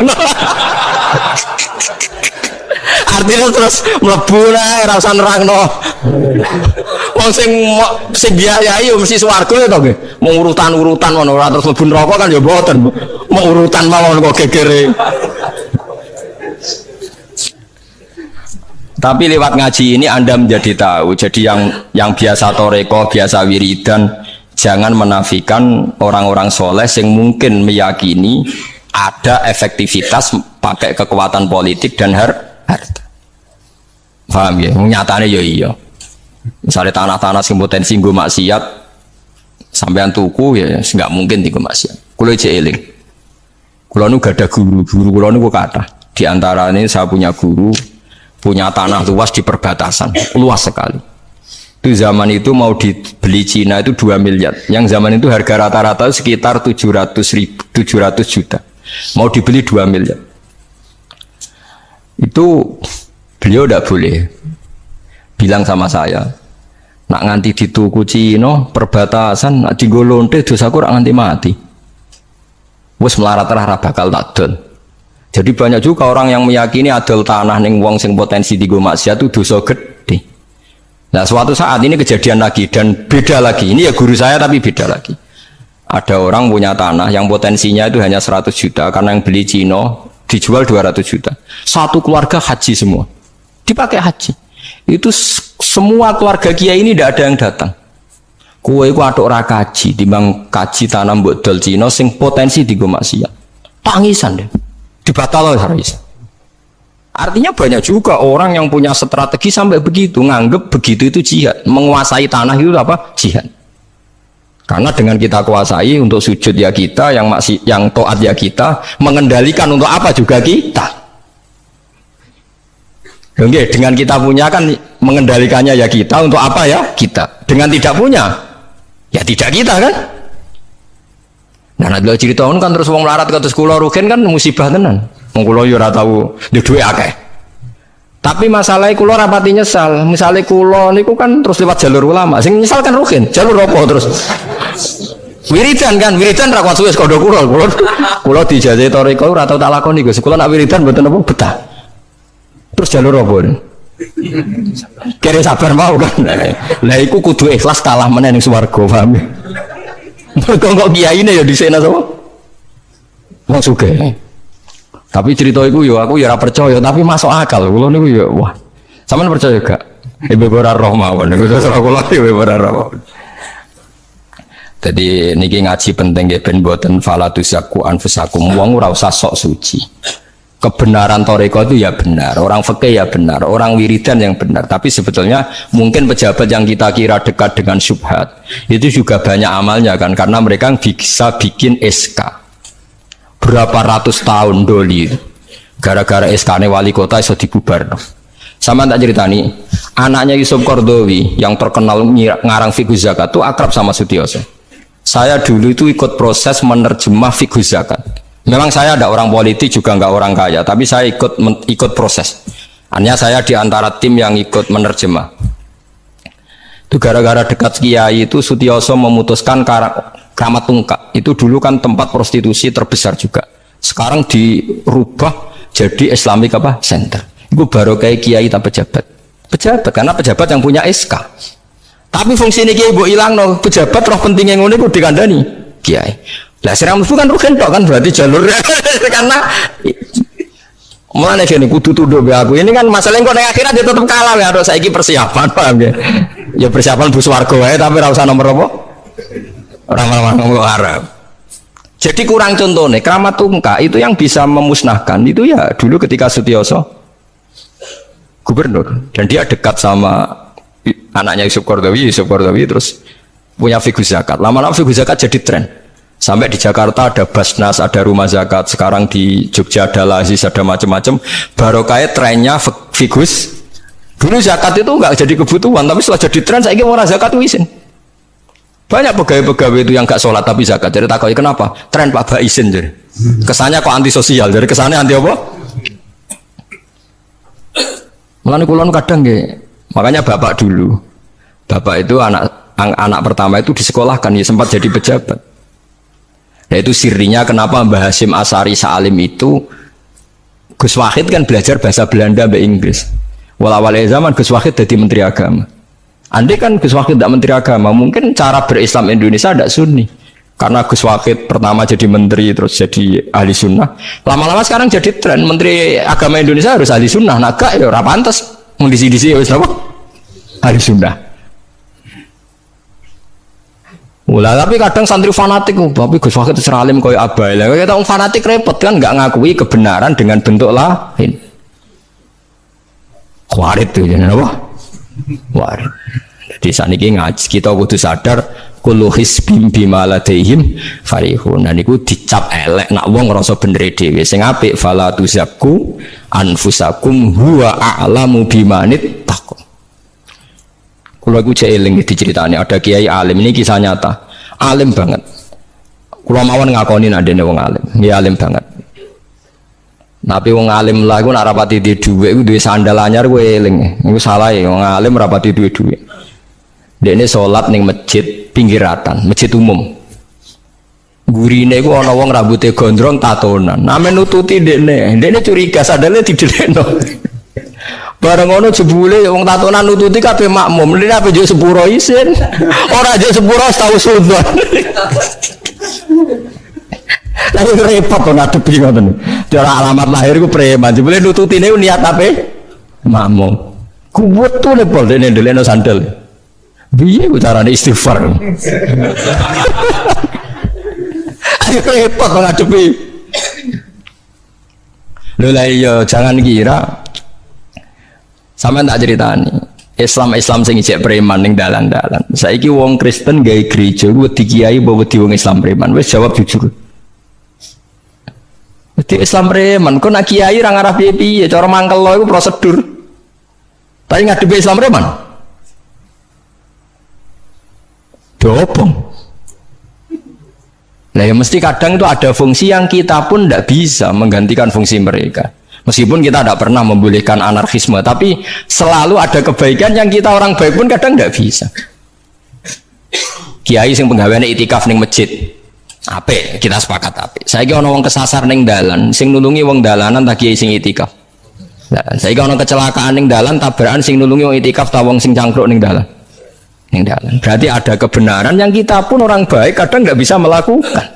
Artinya terus mlebu lah ora usah nerangno. Wong sing biayai yo mesti swarga ya to nggih. Mau urutan-urutan ngono ora terus mlebu neraka kan ya mboten. Mau urutan mawon kok gegere. Tapi lewat ngaji ini Anda menjadi tahu. Jadi yang biasa toreko, biasa wiridan, jangan menafikan orang-orang soleh yang mungkin meyakini ada efektivitas pakai kekuatan politik dan harta. Paham ya? Nyatanya ya iya. Misalnya tanah-tanah sing potensi nggo maksiat sampean tuku ya nggak mungkin nggo maksiat. Kulo eling. Kulo nu gak ada guru kulo nu kathah. Di antara ini saya punya guru punya tanah luas di perbatasan, luas sekali. Itu zaman itu mau dibeli Cina itu 2 miliar. Yang zaman itu harga rata-rata sekitar 700 juta. Mau dibeli 2 miliar. Itu beliau tidak boleh bilang sama saya, nak nganti dituku Cina perbatasan, nak digolonte dosaku rak nganti mati. Wes melarat-larat bakal takdol. Jadi banyak juga orang yang meyakini adol tanah ning wong sing potensi digo maksiat itu dosa gede. Nah suatu saat ini kejadian lagi dan beda lagi. Ini ya guru saya tapi beda lagi. Ada orang punya tanah yang potensinya itu hanya 100 juta karena yang beli Cina dijual 200 juta. Satu keluarga haji semua. Dipakai haji. Itu semua keluarga kiai ini tidak ada yang datang. Kowe iku atuk ora kaji, timbang kaji tanah mbok dol Cina sing potensi digo maksiat. Tangisan deh. Dibatal harus. Artinya banyak juga orang yang punya strategi sampai begitu nganggep begitu itu jihad, menguasai tanah itu apa? Jihad. Karena dengan kita kuasai untuk sujud ya kita, yang taat ya kita, mengendalikan untuk apa juga kita. Oke, dengan kita punya kan mengendalikannya ya kita, untuk apa ya kita. Dengan tidak punya ya tidak kita kan. Nah, nek cerita kan terus wong melarat kados kula rugen kan musibah tenan. Wong kula yo ora tau duwe akeh. Tapi masalahnya kula rapati nyesal. Misalnya kula niku kan terus lewat jalur ulama. Sing nyesal kan rugen. Jalur apa terus? Wiridan kan, wiridan ra kuat suwe kondo kula. Kula dijajahi toriko ora tau tak lakoni Gus. Kula nak wiridan mboten apa betah. Terus jalur apa? Kira sabar mau kan. Lah iku kudu ikhlas kalah meneh ning swarga, paham? Mergo kok kiyaine ya dhisena sapa? Wong sugih. Tapi cerita iku yo aku ya ora percaya, tapi masuk akal. Kula niku ya wah. Sampeyan percaya gak? Ibu ora roh mawon niku terus kula ibu ora roh. Jadi niki ngaji penting nggih ben mboten falatusaku anfusakum, wong ora usah sok suci. Kebenaran toriko itu ya benar, orang fikih ya benar, orang wiridan yang benar. Tapi sebetulnya mungkin pejabat yang kita kira dekat dengan syubhat itu juga banyak amalnya kan, karena mereka bisa bikin SK berapa ratus tahun doli gara-gara SK-nya wali kota iso dibubar. Sama tak ceritani, anaknya Yusuf Qaradawi yang terkenal ngarang fiqh zakat itu akrab sama Sutioso. Saya dulu itu ikut proses menerjemah fiqh zakat. Memang saya ada orang politik juga nggak orang kaya, tapi saya ikut proses. Hanya saya di antara tim yang ikut menerjemah. Itu gara-gara dekat kiai itu Sutioso memutuskan Kramat Tungkak. Itu dulu kan tempat prostitusi terbesar juga. Sekarang dirubah jadi Islamic apa? Center. Itu baru kayak kiai tak pejabat. Pejabat karena pejabat yang punya SK. Tapi fungsi ini kiai bu hilang no pejabat roh pentingnya ngono itu dikandani kiai. Lah serang musuh kan rugen tok kan berarti jalur karena mulane kene kudu tuduh be aku. Ini kan masalahnya kok ning akhirat dia tetep kalah ya harus saiki persiapan paham ya. Ya persiapan bus warga wae tapi ora usah nomor apa? Ora nomor Arab. Jadi kurang contohnya Kramat Tungkak itu yang bisa memusnahkan itu ya dulu ketika Sutioso gubernur dan dia dekat sama anaknya Yusuf Qaradawi terus punya fiqh zakat. Lama-lama fiqh zakat jadi tren. Sampai di Jakarta ada Basnas, ada rumah zakat. Sekarang di Jogja ada Lazis, ada macam-macam. Baru kayak trennya figus. Dulu zakat itu nggak jadi kebutuhan, tapi setelah jadi tren, saya ingin orang zakat itu izin. Banyak pegawai-pegawai itu yang nggak sholat tapi zakat. Jadi takutnya kenapa? Tren Pak Ba izin jadi. Kesannya kok antisosial. Jadi kesannya anti apa? Mulane kulon kadang nggih. Makanya bapak dulu. Bapak itu anak pertama itu disekolahkan ya sempat jadi pejabat. Yaitu sirinya kenapa Mbah Hasyim Asari Salim itu Gus Wahid kan belajar bahasa Belanda bahasa Inggris. Awal zaman Gus Wahid jadi menteri agama. Andai kan Gus Wahid tidak menteri agama, mungkin cara berislam Indonesia tidak sunni. Karena Gus Wahid pertama jadi menteri terus jadi ahli sunnah. Lama-lama sekarang jadi tren menteri agama Indonesia harus ahli sunnah. Nah gak ya ora pantes mendisi-disi wis apa? Ahli sunnah. Ulah tapi kadang santri fanatik, tapi Gus Wahid seralim koyo abai lah. Kita orang fanatik repot kan nggak ngakui kebenaran dengan bentuk lain. Warid tuh jadi apa? Warid. Jadi saniki ngaji kita kudu sadar kullu hisbim bima ladaihim farihun. Nah niku dicap elek nak wong ngrasa bener dhewe. Sing apik fala tuzakku anfusakum huwa a'lamu bimanit taqwa. Kalau aku eling diceritani ada kiai alim, ini kisah nyata, alim banget. Kalau mawon ngakonin ada nih wong alim, ya alim banget. Tapi wong alim lah, aku nak rapati di duit, aku duit sandal anyar gue eling, aku salah ya, wong alim rapati duit. Dia ini sholat ning masjid pinggiratan, masjid umum. Gurine aku ana wong rambutnya gondrong tatonan, namen nututi dia ini curiga sandalnya didelekno. Bareng ngono jebule wong tatonan nututi kabeh makmum. Lha apa yo sepuro isin. Ora yo sepuro tau sunat. Lah repot to ngadepi ngoten. Cara alamat lahir ku preman. Jebule nututine niat ape? Makmum. Kuwet tuh lepol dene ndelekno sandal. Piye ku carane istighfar. Ayo repot to ngadepi. Lho lah iya jangan kira sama tak ceritani Islam sing ijek preman ning dalan-dalan. Saiki wong Kristen gawe gereja wedi kiai apa wedi wong Islam preman? Wis jawab jujur. Wedi Islam preman, kok nak kiai ra ngarah piye-piye, cara mangkel lo iku prosedur. Tapi ngadepi Islam reman. Dobong. Nah ya mesti kadang itu ada fungsi yang kita pun tidak bisa menggantikan fungsi mereka. Meskipun kita tidak pernah membolehkan anarkisme, tapi selalu ada kebaikan yang kita orang baik pun kadang tidak bisa. Kiai sing penggaweane itikaf ning masjid. Ape, kita sepakat ape. Saiki ana wong kesasar ning dalan, sing nulungi wong dalanan ta kiai sing itikaf. Nah, saiki ana kecelakaan ning dalan, tabrakan sing nulungi wong itikaf ta wong sing cangkruk ning dalan. Ning dalan. Berarti ada kebenaran yang kita pun orang baik kadang nggak bisa melakukan.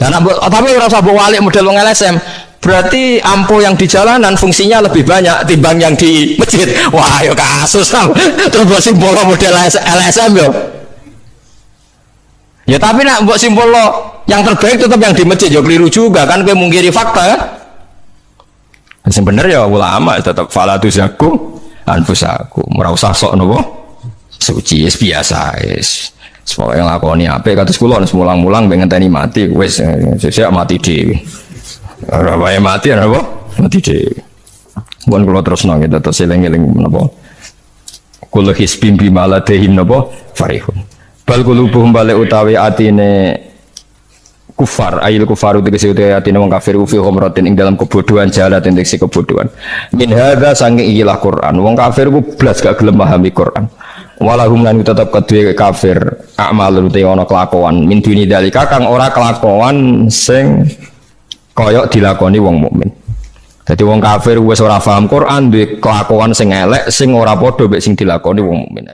Dan tapi ora usah mbok walik model wong LSM. Berarti ampo yang di jalanan fungsinya lebih banyak timbang yang di masjid. Wah, yo kasus lah. Terus mbok simbol model LSM yo. Ya tapi nak mbok simbol yang terbaik tetap yang di masjid yo keliru juga kan, kowe mungkiri fakta kan. Sing bener ya ulama tetap falatu zakum anfusakum. Ora usah sok nopo suci biasa wis. Semua yang lakoni apik kados kula mulang-mulang ben ngenteni mati wis sesuk mati dhewe. Ora wae mati apa? Mati dhewe. Mun kula terusno gitu terus eling-eling menapa. Kula hisbim bimaladehim napa farihun. Bal qulubuhum balik utawi atine kufar ayil kufaru tegese utawi atine wong kafir fi khamratin ing dalam kebodohan jalat tegese kebodohan. Min hadza saking ikilah Quran. Wong kafir ku blas gak gelem pahami Quran. Walahum lan tetap kedue kafir amal utawi ana kelakuan min duni dalika kang ora kelakuan sing kaya dilakoni wong mukmin. Dadi wong kafir wis ora paham Quran duwe kelakuan sing elek sing ora padha mek sing dilakoni wong mukmin.